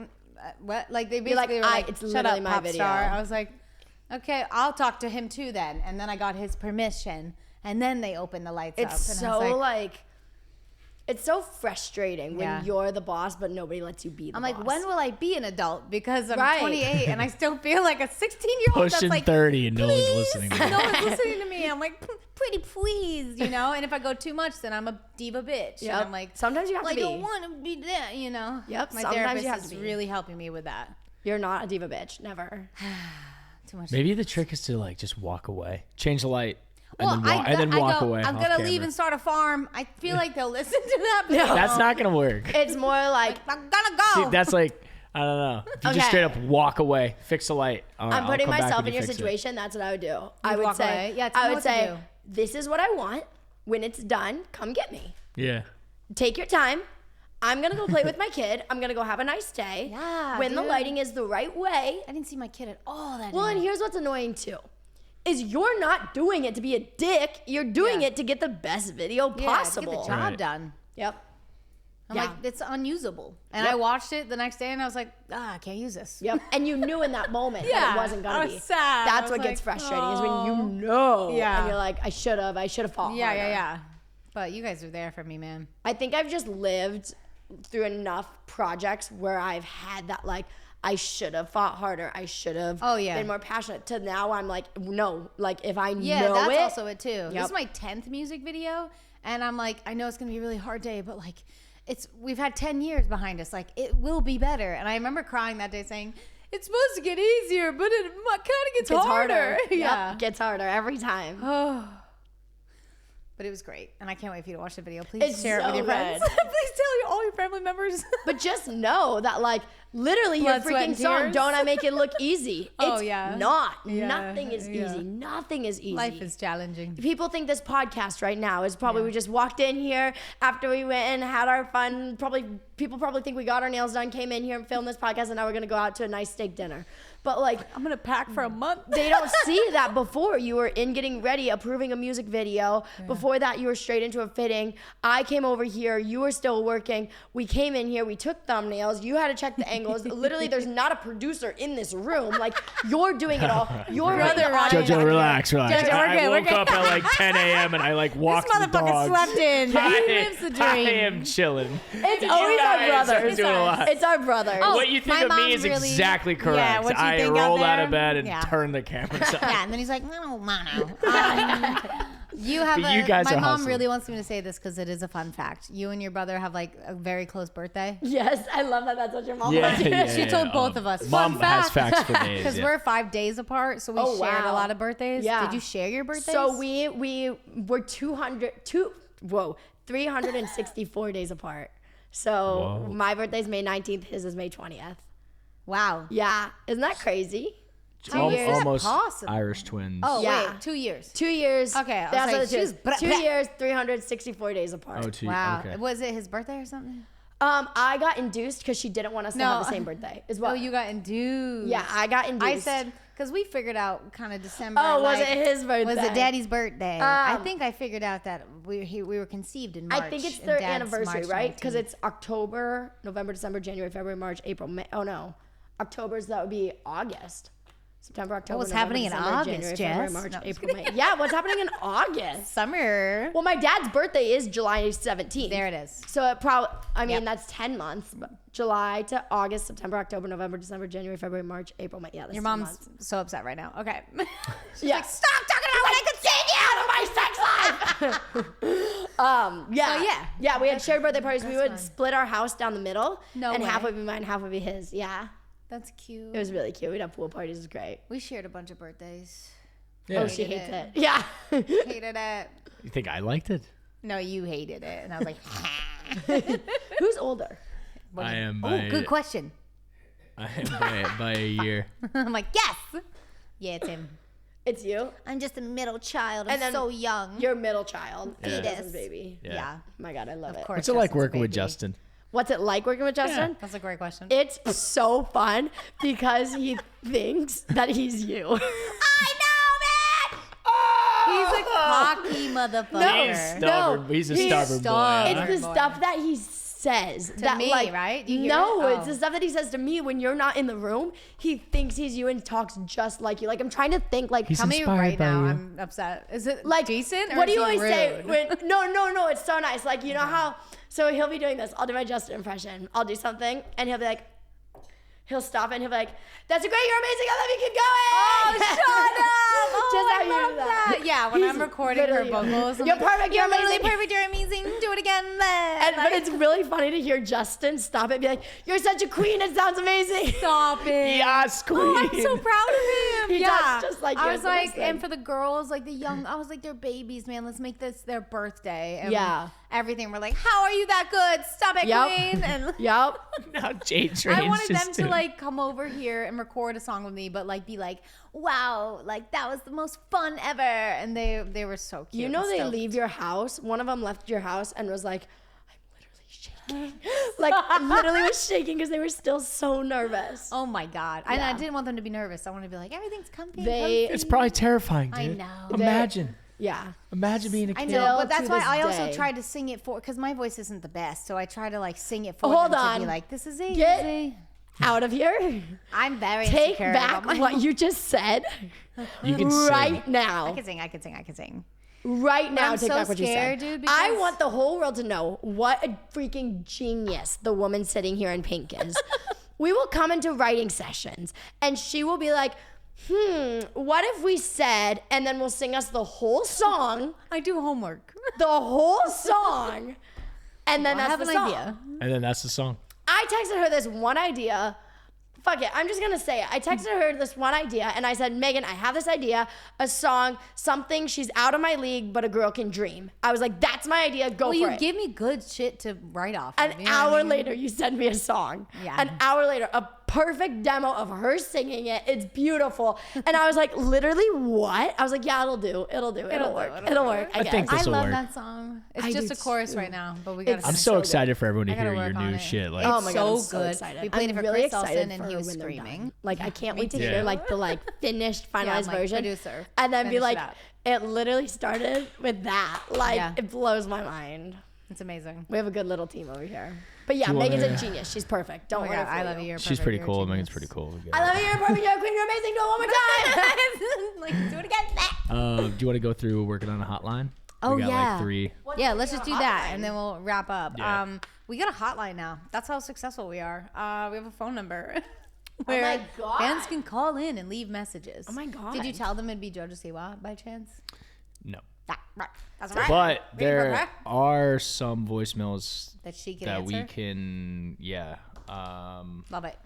what? Like, they You're like, basically were like, it's shut literally up, my pop video. star. I was like, okay, I'll talk to him too then. And then I got his permission. And then they opened the lights up. It's And I was so like, it's so frustrating when Yeah. you're the boss, but nobody lets you be the I'm boss. like, when will I be an adult? Because I'm Right. 28 and I still feel like a 16-year-old Pushing that's like, 30 and no one's "Please?" listening to No me. one's listening to me. I'm like, pretty please, you know? And if I go too much, then I'm a diva bitch. Yep. And I'm like, Sometimes you have to I be. don't want to be that, you know? Yep, My sometimes therapist you have is to be. really helping me with that. You're not a diva bitch. Never. Too much. Maybe the trick is to like just walk away, change the light, Well, and then walk away. I'm off going to camera. leave and start a farm. I feel like they'll listen to that. But No. That's not gonna work. It's more like I'm going to go. See, that's like I don't know. If you just Okay. straight up walk away, fix the light. All right, I'm I'll putting come back myself when in you your fix it. situation. That's what I would do. I would walk say, away. Yeah, tell I me would what to say, do. this is what I want. When it's done, come get me. Yeah. Take your time. I'm gonna go play with my kid. I'm gonna go have a nice day. Yeah, When the dude. lighting is the right way. I didn't see my kid at all that Well, day. and here's what's annoying too. Is you're not doing it to be a dick. You're doing Yeah. it to get the best video Yeah, possible. to get the job Right. done. Yep. I'm Yeah. like, it's unusable. And Yep. I watched it the next day and I was like, I can't use this. Yep. And you knew in that moment that Yeah, it wasn't I gonna was be. sad. I That's was what gets like, frustrating is when you know. Yeah. And you're like, I should have fought Yeah, harder. yeah. But you guys are there for me, man. I think I've just lived through enough projects where I've had that like I should have fought harder. I should have been more passionate. To now I'm like, no, like if I Yeah, know that's it. also it too. This Yep. is my 10th music video. And I'm like, I know it's going to be a really hard day, but like, we've had 10 years behind us. Like, it will be better. And I remember crying that day saying, it's supposed to get easier, but it kind of gets harder. Yeah. Yep, gets harder every time. But it was great. And I can't wait for you to watch the video. Please It's share it so with your friends. good. Please tell all your family members. But just know that, like, literally your Blood, sweat, freaking and song, tears. Don't I Make It Look Easy? Oh, It's yeah. not. Yeah, Nothing is yeah. easy. Nothing is easy. Life is challenging. People think this podcast right now is probably we just walked in here after we went and had our fun. People probably think we got our nails done, came in here and filmed this podcast, and now we're gonna go out to a nice steak dinner. But like, I'm gonna pack for a month. they don't see that before. You were in getting ready, approving a music video. Before that, you were straight into a fitting. I came over here. You were still working. We came in here. We took thumbnails. You had to check the angles. Literally, there's not a producer in this room. Like, you're doing it all. Your brother, JoJo, relax. JoJo, we're I good, we're woke up at like 10 a.m. and I like walked This the motherfucker dogs. slept in. He lives the dream. I am chilling. It's You always our guys brothers. are doing a lot. It's our brothers. Oh, What you my think of me mom is really- exactly correct. Yeah, what you I think out rolled out of there? bed and Yeah. turned the cameras on. Yeah, and then he's like, no, mono. You have But you guys my are mom hustling. really wants me to say this because it is a fun fact. You and your brother have like a very close birthday. Yes, I love that. That's what your mom Yeah, wants. yeah, She yeah. told both of us. Mom Fun has fact. facts for days. Because yeah. we're 5 days apart, so we Oh, shared a wow. lot of birthdays. Yeah. Did you share your birthdays? So we were 364 days apart. So Whoa. my birthday's May 19th. His is May 20th. Wow. Yeah, isn't that crazy? 2 Al- years. almost possible? Irish twins. Oh Yeah. wait, 2 years. 2 years. Okay, I was that's like, what it is. she's blah, 2 blah. years, 364 days apart. Oh, two. Wow. Okay. Was it his birthday or something? I got induced because she didn't want us to No. have the same birthday. Is what? Oh, you got induced. Yeah, I got induced. I said because we figured out kind of December. Oh, was like, it his birthday? Was it Daddy's birthday? I Um, think I figured out that we were conceived in March. I think it's and their Dad's anniversary, March right? Because 19th. it's October, November, December, January, February, March, April, May. Oh no, October's that would be August. September, October, what's November, happening in December, August, January, Jess? February, March, No, I'm just April, May. Yeah, what's happening in August? summer. Well, my dad's birthday is July 17th. There it is. So it probably, I mean, Yep. that's 10 months. But July to August, September, October, November, December, January, February, March, April, May. Yeah, that's Your 10 mom's months. so upset right now. Okay. Yeah. Stop talking about what I could see Out of my sex life. Yeah. So, yeah. Yeah, we had shared birthday parties. We That's would fun. split our house down the middle. No and half way. would be mine, half would be his. Yeah. That's cute. It was really cute. We'd have pool parties. It was great. We shared a bunch of birthdays. Yeah. Oh, she Hated hates it. it. Yeah. Hated it. You think I liked it? No, you hated it, and I was like, Who's older? I am "Oh, by, good question." I am by a year. I'm like, "Yes, yeah, it's him." It's you. I'm just a middle child. I'm And then so young. Your middle child. Yeah. Justin's baby. Yeah. yeah, My God, I love it. of course. What's it like Justin's a working with baby. Justin? What's it like working with Justin? That's a great question. It's so fun because he thinks that he's you. I know, man. He's a cocky motherfucker. He's stubborn. He's a he's stubborn boy. stubborn. It's the boy. stuff that he says that me, like right? You hear no, it? it's Oh. the stuff that he says to me when you're not in the room. He thinks he's you and talks just like you. Like I'm trying to think like He's Tell me inspired right by now, you. I'm upset. Is it like decent? Or what do is you he always say rude? when no, it's so nice. Like you know how so he'll be doing this. I'll do my Justin impression. I'll do something and he'll be like he'll stop and he'll be like, "That's great, you're amazing. I love you. Keep going." Oh, shut up! Oh, Just how I you love do that. Yeah, when He's I'm recording her literally- vocals, I'm You're like, perfect. You're literally amazing. perfect. You're amazing. Do it again. But it's really funny to hear Justin stop it and be like, "You're such a queen. It sounds amazing." Stop it. Yes, queen. Oh, I'm so proud of him. He yeah. talks just like you. I It's was the like, best and thing. for the girls, like the young, I was like, they're babies, man. Let's make this their birthday. And Yeah. everything. We're like, how are you that good? Stop it, Yep. queen. And Yep. Now Jade Train's I wanted just them to doing- like come over here and record a song with me, but like be like, wow, like that was the most fun ever. And they were so cute. You know and they stoked. leave your house. One of them left your house and was like, "I'm literally shaking." Like literally was shaking because they were still so nervous. Oh my god! And Yeah. I didn't want them to be nervous. I wanted to be like, everything's comfy. They- It's probably terrifying, dude. I know. Imagine. Yeah. Imagine being a I kid. know, Still but that's to why this I also day. tried to sing it for, because my voice isn't the best, so I try to like sing it for Hold them to on. be like, this is easy. Get out of here. I'm very Take insecure back about my what you just said You can sing. right now. I can sing. Right now, I'm take so back what you scared, said. dude, I because- want the whole world to know what a freaking genius the woman sitting here in pink is. We will come into writing sessions and she will be like, what if we said, and then we'll sing us the whole song, I do homework. the whole song, and then I that's have the an song. idea. And then that's the song. I texted her this one idea Fuck it. I'm just going to say it. I texted her this one idea and I said, Meghan, I have this idea, a song, something, she's out of my league, but a girl can dream. I was like, that's my idea. Go for you it. give me good shit to write off. An of, you know what I hour mean? later, you send me a song. Yeah. An hour later, a perfect demo of her singing it. It's beautiful. And I was like, literally, what? I was like, yeah, it'll do. It'll work. It'll work. I think guess. this'll I love work. that song. It's I just do a chorus too. right now, but we got. It's I'm so so excited for everyone to I gotta hear your work on new it. shit. Like, Oh my God, I'm so so good. excited. We played I'm it for really Chris excited Elson, and for he was when they're screaming. done. Like, I can't wait to too. hear like the finished, finalized I'm like, version. producer, And then be finish like, it up. it literally started with that. Like, Yeah. it blows my mind. It's amazing. We have a good little team over here. But yeah, Do you Megan's wanna- a genius. She's perfect. Don't Oh my worry. God, for I you. love you. You're she's perfect. pretty You're a cool. genius. Megan's pretty cool. I love you. You're perfect. You're a queen. You're amazing. Do it one more time. Like, do it again. Do you want to go through working on a hotline? Oh, we got yeah. like 3. Yeah, let's just do that, and then we'll wrap up. Yeah. We got a hotline now. That's how successful we are. We have a phone number my where God. fans can call in and leave messages. Oh my God. Did you tell them it'd be JoJo Siwa by chance? No. That's right. But Read there her. are some voicemails That she can that answer. we can, Love it.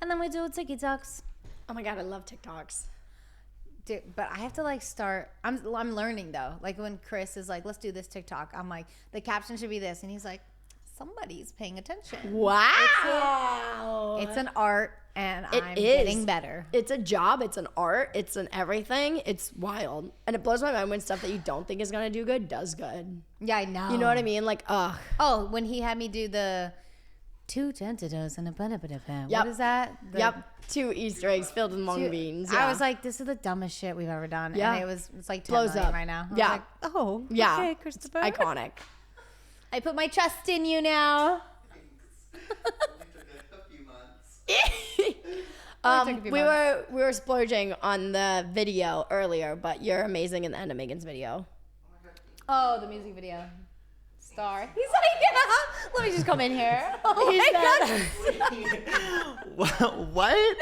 And then we do TikToks. Oh my God, I love TikToks. Dude, but I have to like start. I'm learning though. Like when Chris is like, "Let's do this TikTok," I'm like, the caption should be this, and he's like, "Somebody's paying attention." Wow. It's an art, and It I'm is. getting better. It's a job. It's an art. It's an everything. It's wild. And it blows my mind when stuff that you don't think is going to do good does good. Yeah, I know. You know what I mean? Like, ugh. Oh, when he had me do the 2 tentados and a ba-da-ba-da-ba. Yep. What is that? The Yep. 2 Easter eggs filled with mung two- beans. I Yeah. was like, this is the dumbest shit we've ever done. Yeah. And it's like 10 Blows million up. right now. I was Yeah. like, oh, yeah. okay, Christopher. Iconic. I put my trust in you now. Only took a few months. We were splurging on the video earlier, but you're amazing in the end of Megan's video. Oh, the music video. Star. He's like, yeah. Let me just come in here. Oh He my God. What?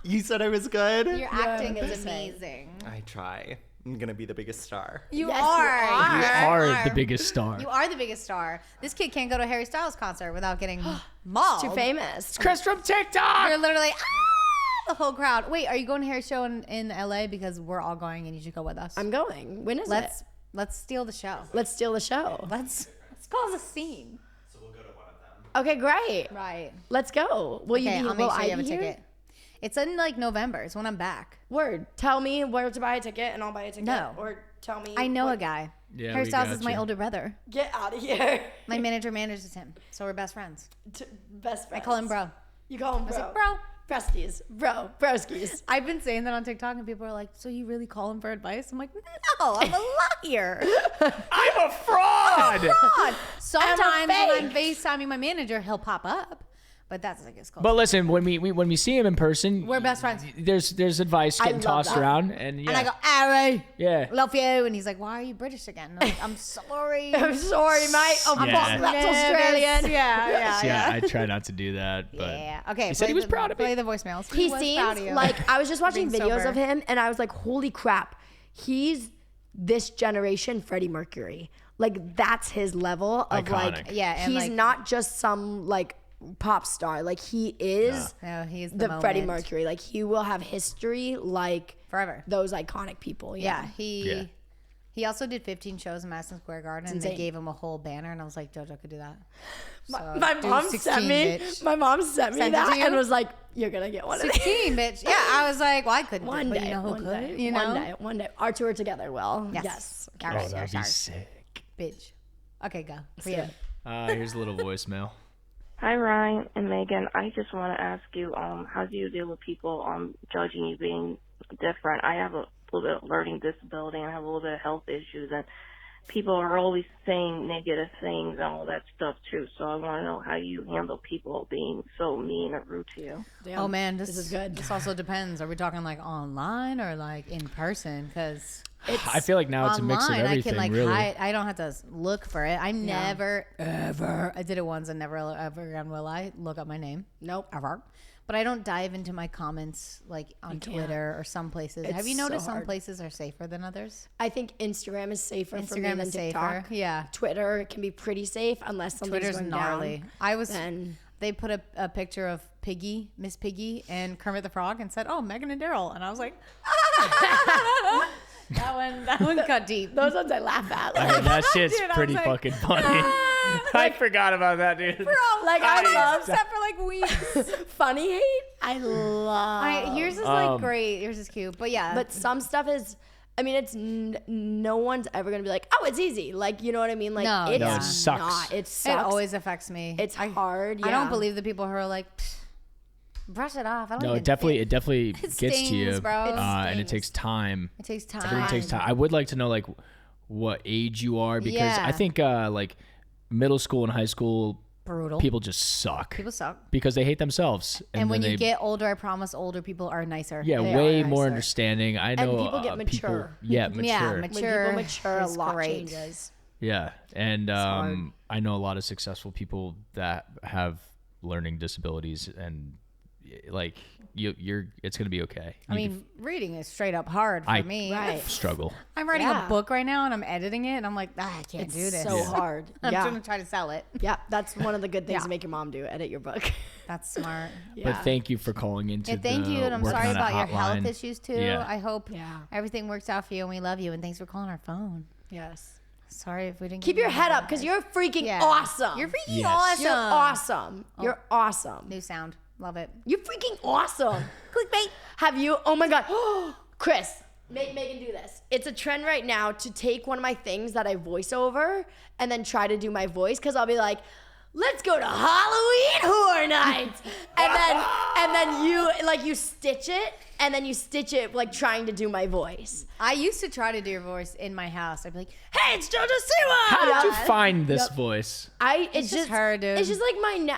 You said I was good? Your acting is amazing. amazing. I try. I'm going to be the biggest star. You Yes, you are. are. You are the biggest star. You are the biggest star. This kid can't go to a Harry Styles concert without getting mauled. Too famous. Chris from TikTok. You're literally the whole crowd. Wait, are you going to Harry's show in LA? Because we're all going and you should go with us. I'm going. When is it? Let's steal the show. Let's steal the show. Let's cause a scene. So we'll go to one of them. Okay, great. Right. Let's go. Will you Okay, be? I'll will make sure I you have a be here? ticket. It's in like November. It's when I'm back. Word. Tell me where to buy a ticket, and I'll buy a ticket. No. Or tell me. I know what- a guy. Yeah, Harry we Styles got is my you. older brother. Get out of here. My manager manages him, so we're best friends. Best friends. I call him bro. You call him bro. I said, bro. Besties. Bro. Broskies. I've been saying that on TikTok, and people are like, "So you really call him for advice?" I'm like, "No, I'm a liar." I'm a fraud. God. Sometimes when I'm fake. FaceTiming my manager, he'll pop up, but that's like his call. But listen, when we see him in person, We're best friends. There's advice I getting love tossed that. around, and yeah, And I go, Harry, yeah. love you. And he's like, why are you British again? And I'm like, I'm sorry. I'm sorry, mate. Oh, Yeah. that's Australian. Yeah. I try not to do that, but Yeah. Okay. he said he was proud of Play me. the voicemails. He was proud of seems you. like I was just watching Being videos sober. of him, and I was like, holy crap, he's this generation Freddie Mercury. Like that's his level of Iconic. like. Yeah, and, he's like- not just some like pop star. Like he is No, he's the moment. Freddie Mercury. Like he will have history like Forever. those iconic people. Yeah. Yeah. He also did 15 shows in Madison Square Garden, and insane. they gave him a whole banner, and I was like, JoJo could do that. My do mom 16, sent me. bitch. My mom sent me Sent it to that you? and was like, "You're gonna get one of these." 16, bitch. Yeah, I was like, well, I couldn't. do it, One but day, you know who one could? day, You know, one day. Our tour together will. Yes. Yes. All Oh, right, that'd be sorry. sick. Bitch. Okay, go. For do you. it. Here's a little voicemail. Hi, Ryan and Megan. I just want to ask you, how do you deal with people judging you being different? I have a little bit of learning disability and I have a little bit of health issues, and people are always saying negative things and all that stuff too. So I want to know how you handle people being so mean or rude to you. Damn, Oh man, this is good. This also depends. Are we talking like online or like in person? Because I feel like now it's a mix of online, everything, I can like really. hide. I don't have to look for it. I never ever. I did it once and never ever again will I look up my name. Nope. Ever. But I don't dive into my comments like on Twitter or some places. Have you It's noticed so some hard. places are safer than others? I think Instagram is safer for me Instagram than is TikTok. safer. Yeah. Twitter can be pretty safe unless something's Twitter's going gnarly. down. I was. Then They put a picture of Piggy, Miss Piggy, and Kermit the Frog, and said, "Oh, Megan and Daryl," and I was like, that one got deep. Those ones I laugh at. I mean, that shit's Dude, I was pretty like, fucking funny. I forgot about that, dude. Bro, Like, I love upset for like weeks. funny hate. I love. Yours is like great. Yours is cute, but yeah. But some stuff is. I mean, it's no one's ever gonna be like, oh, it's easy. Like, you know what I mean? Like, No, it's no, it sucks. not. It sucks. it always affects me. It's hard. I yeah. don't believe the people who are like, brush it off. I don't No, even it definitely It gets to stings, you, bro. It and it stings. takes time. It takes time. Everything takes time. I would like to know like what age you are because Yeah. I think like middle school and high school Brutal. people just suck People suck. because they hate themselves. And when then you they, get older, I promise older people are nicer. yeah, They way are more nicer. understanding. I know people get mature. Yeah, mature. Yeah, When mature. people mature, a is lot great. changes. Yeah, and hard. I know a lot of successful people that have learning disabilities, and like you're it's gonna be okay. I mean, reading is straight up hard for me. Right. Struggle. I'm writing Yeah. a book right now and I'm editing it and I'm like, I can't It's do this. so hard. I'm yeah. gonna try to sell it. Yeah, that's one of the good things Yeah. to make your mom do. Edit your book. That's smart. Yeah. But thank you for calling into. And thank the you, and I'm Workin sorry On It about your health hotline. issues too. Yeah. I hope Yeah. everything works out for you, and we love you. And thanks for calling our phone. Yes. Sorry if we didn't Keep give your you head a up because you're freaking Yeah. awesome. You're freaking Yes. awesome. You're awesome. You're awesome. New sound, love it. You're freaking awesome. Clickbait. Have you? Oh my God. Chris, make Megan do this. It's a trend right now to take one of my things that I voice over and then try to do my voice because I'll be like, let's go to Halloween Horror Nights. And then you stitch it and then you stitch it like trying to do my voice. I used to try to do your voice in my house. I'd be like, Hey, it's JoJo Siwa. How did you Yeah. find this Yep. voice? It's just her, dude. It's just like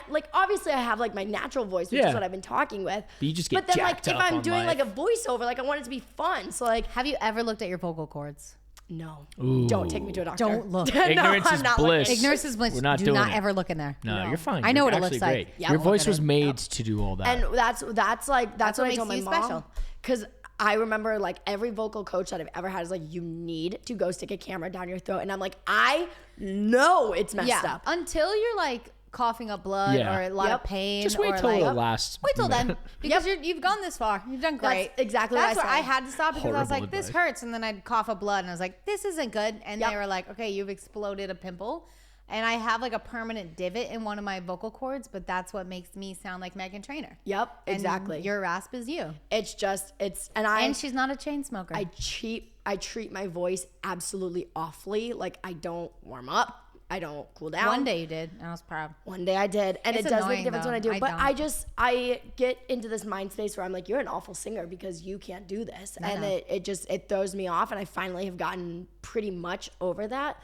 like obviously I have like my natural voice, which Yeah. is what I've been talking with. But you just get But then like jacked if up I'm on doing life. like a voiceover, like I want it to be fun. So like have you ever looked at your vocal cords? no, Ooh. don't take me to a doctor. Don't look. No, Ignorance I'm is not bliss. looking. Ignorance is bliss. We're not Do doing not it. ever look in there. No, you're fine. I know You're what it actually looks like. great. Yeah, Your we'll voice look at was it. made to do all that. And that's what I what told makes my you mom. special. Because I remember like every vocal coach that I've ever had is like, you need to go stick a camera down your throat, and I'm like, I know it's messed up. Until you're like coughing up blood Yeah. or a lot Yep. of pain. Just wait or till like, the last. Wait till then, because Yep. you've gone this far. You've done great. That's exactly what That's I where I said. had to stop because I was Horrible like, this advice. hurts, and then I'd cough up blood, and I was like, this isn't good. And Yep. they were like, okay, you've exploded a pimple, and I have like a permanent divot in one of my vocal cords, but that's what makes me sound like Meghan Trainor. Yep, And exactly. your rasp is you, It's just and she's not a chain smoker. I treat my voice absolutely awfully. Like I don't warm up. I don't cool down. One day you did, and I was proud. One day I did, and It's it does make a annoying, difference when I though. do. I But don't. I get into this mind space where I'm like, you're an awful singer because you can't do this, and it throws me off. And I finally have gotten pretty much over that.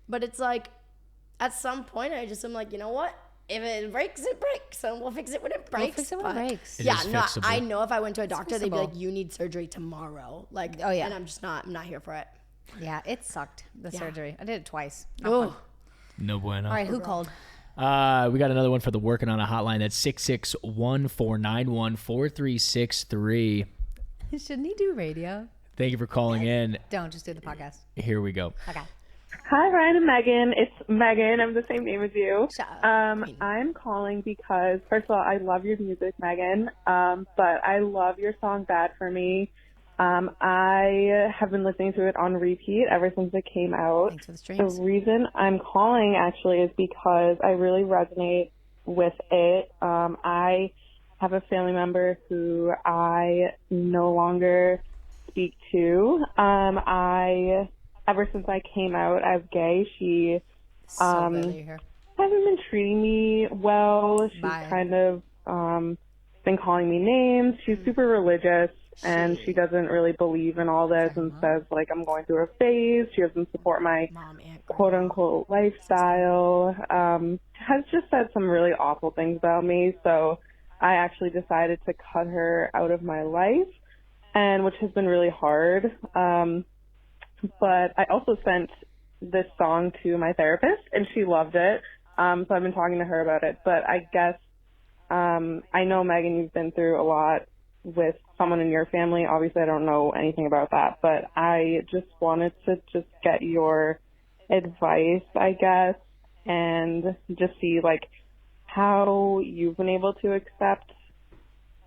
But it's like, at some point, I just am like, you know what? If it breaks, it breaks, and we'll fix it when it breaks. fix it when it But- breaks. It Yeah, is no, fixable. I know if I went to a doctor, they'd be fixable. like, you need surgery tomorrow. Like, Oh, yeah. and I'm not here for it. Yeah, it sucked, the surgery. I did it twice. Oh, No bueno. All right, who called? We got another one for the Working On a hotline. That's 661-491-4363. Shouldn't he do radio? Thank you for calling in. Don't, just do the podcast. Here we go. Okay. Hi, Ryan and Megan. It's Megan. I'm the same name as you. Shut up. I'm calling because, first of all, I love your music, Megan, but I love your song Bad For Me. I have been listening to it on repeat ever since it came out. Thanks for the The streams. reason I'm calling, actually, is because I really resonate with it. I have a family member who I no longer speak to. Ever since I came out as gay, she So glad that you're here. hasn't been treating me well. She's Bye. kind of been calling me names. She's super religious, and she doesn't really believe in all this and says, like, I'm going through a phase. She doesn't support my mom and quote-unquote lifestyle. Has just said some really awful things about me, so I actually decided to cut her out of my life, and which has been really hard. But I also sent this song to my therapist, and she loved it. So I've been talking to her about it. But I guess I know, Megan, you've been through a lot with someone in your family. Obviously, I don't know anything about that. But I just wanted to just get your advice, I guess, and just see, like, how you've been able to accept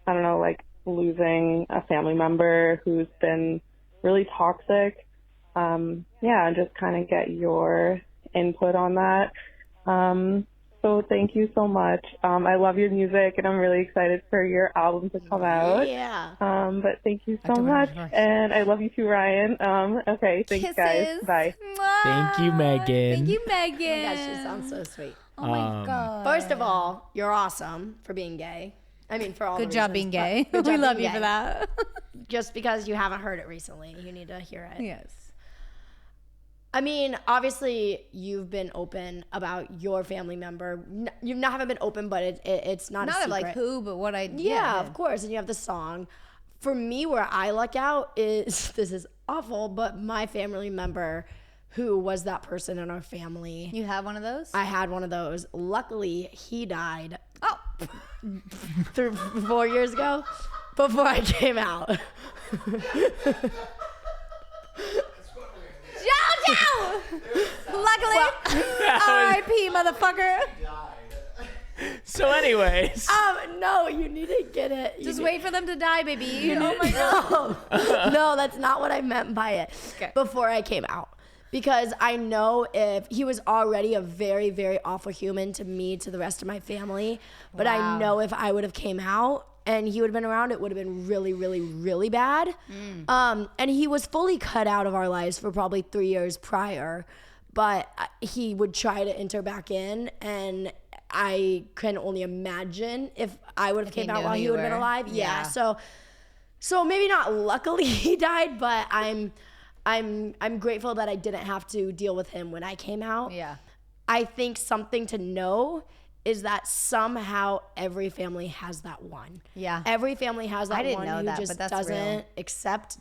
I don't know, like losing a family member who's been really toxic. Yeah, and just kind of get your input on that. So thank you so much. I love your music, and I'm really excited for your album to come out. Yeah. But thank you so much, and I love you too, Ryan. Okay, thanks, Kisses. guys. Bye. Thank you, Megan. Thank you, Oh Megan. my gosh, she sounds so sweet. Oh my God. First of all, you're awesome for being gay. I mean, for all Good the job reasons, being gay. but good We job love being you for gay. that. Just because you haven't heard it recently, you need to hear it. Yes. I mean, obviously, you've been open about your family member. You haven't been open, but it's not a Not secret. of like who, but what I Yeah, of course. And you have the song. For me, where I luck out is, this is awful, but my family member who was that person in our family. You have one of those? I had one of those. Luckily, he died Oh. 4 years ago before I came out. JoJo! Luckily, R.I.P. motherfucker. So, anyways, No, you need to get it. Just wait for them to die, baby. Oh my God. No, that's not what I meant by it. Okay. Before I came out. Because I know if he was already a very, very awful human to me, to the rest of my family. But Wow. I know if I would have came out and he would have been around, it would have been really, really, really bad. And he was fully cut out of our lives for probably 3 years prior. But he would try to enter back in, and I can only imagine if I would have he came out knew while who he you would have been were. alive. Yeah. So maybe not luckily he died, but I'm grateful that I didn't have to deal with him when I came out. Yeah. I think something to know is that somehow every family has that one. Yeah. Every family has that I didn't one know who that, just but that's doesn't real. accept,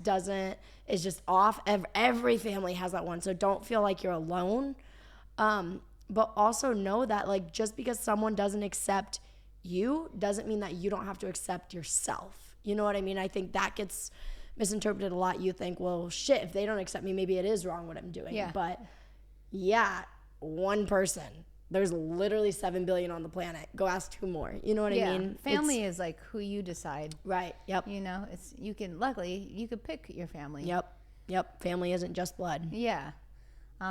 is just off. Every family has that one. So don't feel like you're alone. But also know that, like, just because someone doesn't accept you doesn't mean that you don't have to accept yourself. You know what I mean? I think that gets misinterpreted a lot. You think, well, shit, if they don't accept me, maybe it is wrong what I'm doing. Yeah. But yeah, one person. There's literally 7 billion on the planet. Go ask 2 more. You know what I mean? Family is like who you decide. Right. Yep. You know, luckily you could pick your family. Yep. Family isn't just blood. Yeah.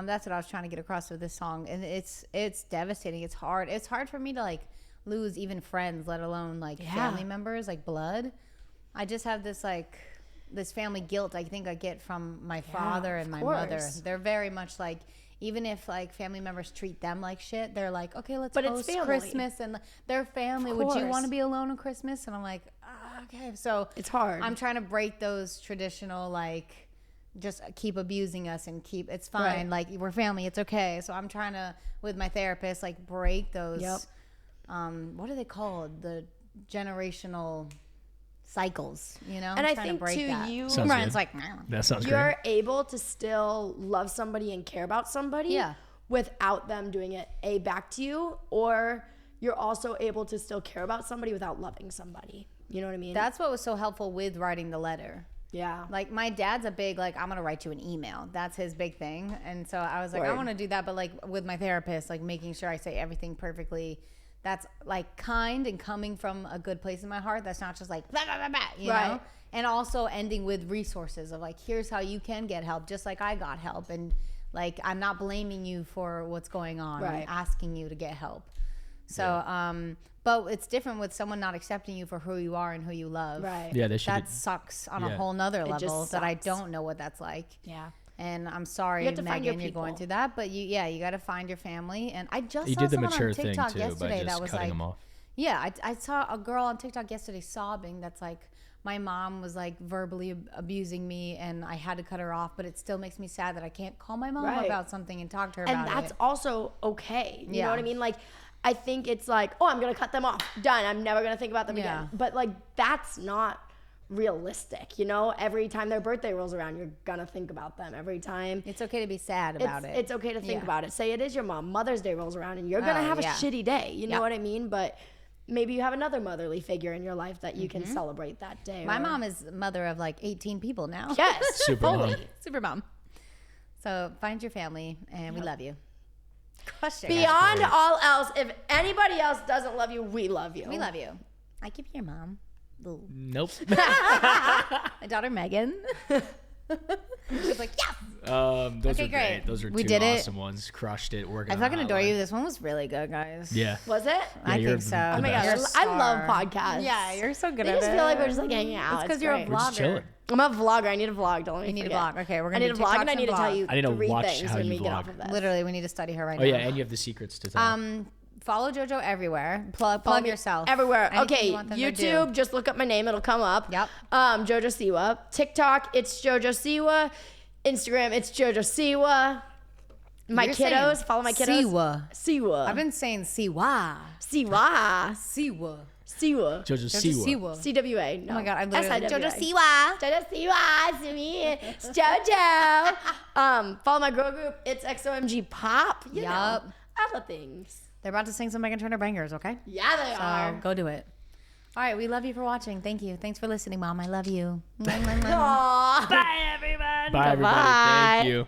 That's what I was trying to get across with this song. And it's devastating. It's hard. It's hard for me to like lose even friends, let alone like family members, like blood. I just have this family guilt I think I get from my father and my mother. They're very much like, even if like family members treat them like shit, they're like, okay, let's host Christmas, and their family. Would you want to be alone on Christmas? And I'm like, okay. So it's hard. I'm trying to break those traditional like, just keep abusing us and it's fine. Right. Like we're family. It's okay. So I'm trying to, with my therapist, like break those. Yep. What are they called? The generational cycles, you know? And I'm I trying to think break too, that. Ryan's good. like, That sounds you're great. able to still love somebody and care about somebody without them doing it back to you, or you're also able to still care about somebody without loving somebody. You know what I mean? that's what was so helpful with writing the letter. yeah. Like my dad's a big, like, I'm going to write you an email. That's his big thing. And so I was like, I Right. want to do that. But like with my therapist, like making sure I say everything perfectly. That's like kind and coming from a good place in my heart. That's not just like, blah, blah, blah, blah, you know? And also ending with resources of like, here's how you can get help, just like I got help. And like, I'm not blaming you for what's going on. Right. I'm asking you to get help. So, but it's different with someone not accepting you for who you are and who you love. Right. Yeah, they should. That sucks on a Yeah. whole nother just level that I sucks. don't know what that's like. Yeah. And I'm sorry, You have to find your Megan, you're going people. through that. But you got to find your family. And I just You saw did the someone mature on thing TikTok too yesterday by that just was cutting like, them off. yeah, I saw a girl on TikTok yesterday sobbing. That's like, my mom was like verbally abusing me and I had to cut her off, but it still makes me sad that I can't call my mom Right. about something and talk to her And about that's it. also okay. You Yeah. know what I mean? Like, I think it's like, oh, I'm going to cut them off. Done. I'm never going to think about them Yeah. again. But like, that's not realistic. You know, every time their birthday rolls around, you're going to think about them. Every time. It's okay to be sad about it. It's okay to think Yeah. about it. Say it is your mom. Mother's Day rolls around and you're going to have a yeah. shitty day. You know Yep. what I mean? But maybe you have another motherly figure in your life that you can celebrate that day. My or- mom is mother of like 18 people now. Yes. Super mom. Super mom. So find your family and we love you. Question. Beyond all else, if anybody else doesn't love you, we love you. We love you. I could be your mom. Nope. My daughter Megan. She's like, yes. Those Okay, are great. great. Those are We two did it. awesome ones. Crushed it. Working I on fucking a adore hotline. you. This one was really good, guys. Yeah. Was it? I you're think so. the Oh my best. gosh, You're a I love star. podcasts. Yeah, you're so good I at just it. feel like we're just like hanging out. It's because It's you're a great. We're just vlogger. chilling. I'm a vlogger. I need a vlog. Don't let me You need a forget. vlog. Okay, we're I gonna need a do vlog, TikToks and I need to and tell vlogs. you I need to 3 watch things how when you we get vlog. off of this. Literally, we need to study her right Oh now. yeah, and you have the secrets to tell. Follow JoJo everywhere. Follow Plug me yourself. everywhere. Anything Okay, you want them to do. YouTube, just look up my name, it'll come up. Yep. JoJo Siwa. TikTok, it's JoJo Siwa. Instagram, it's JoJo Siwa. My You're kiddos, saying follow my kiddos. Siwa. Siwa. I've been saying Siwa. Siwa. Siwa. Siwa. JoJo JoJo Siwa. Siwa. CWA. No. Oh my god, I literally SIWA. JoJo Siwa. JoJo Siwa. It's me. It's JoJo. Follow my girl group. It's XOMG Pop. You know, Yup. all the things. They're about to sing some Meghan Trainor bangers, okay? Yeah, they So are. go do it. All right, we love you for watching. Thank you. Thanks for listening, Mom. I love you. Aw. Bye, everyone. Bye everybody. Bye-bye. Thank you.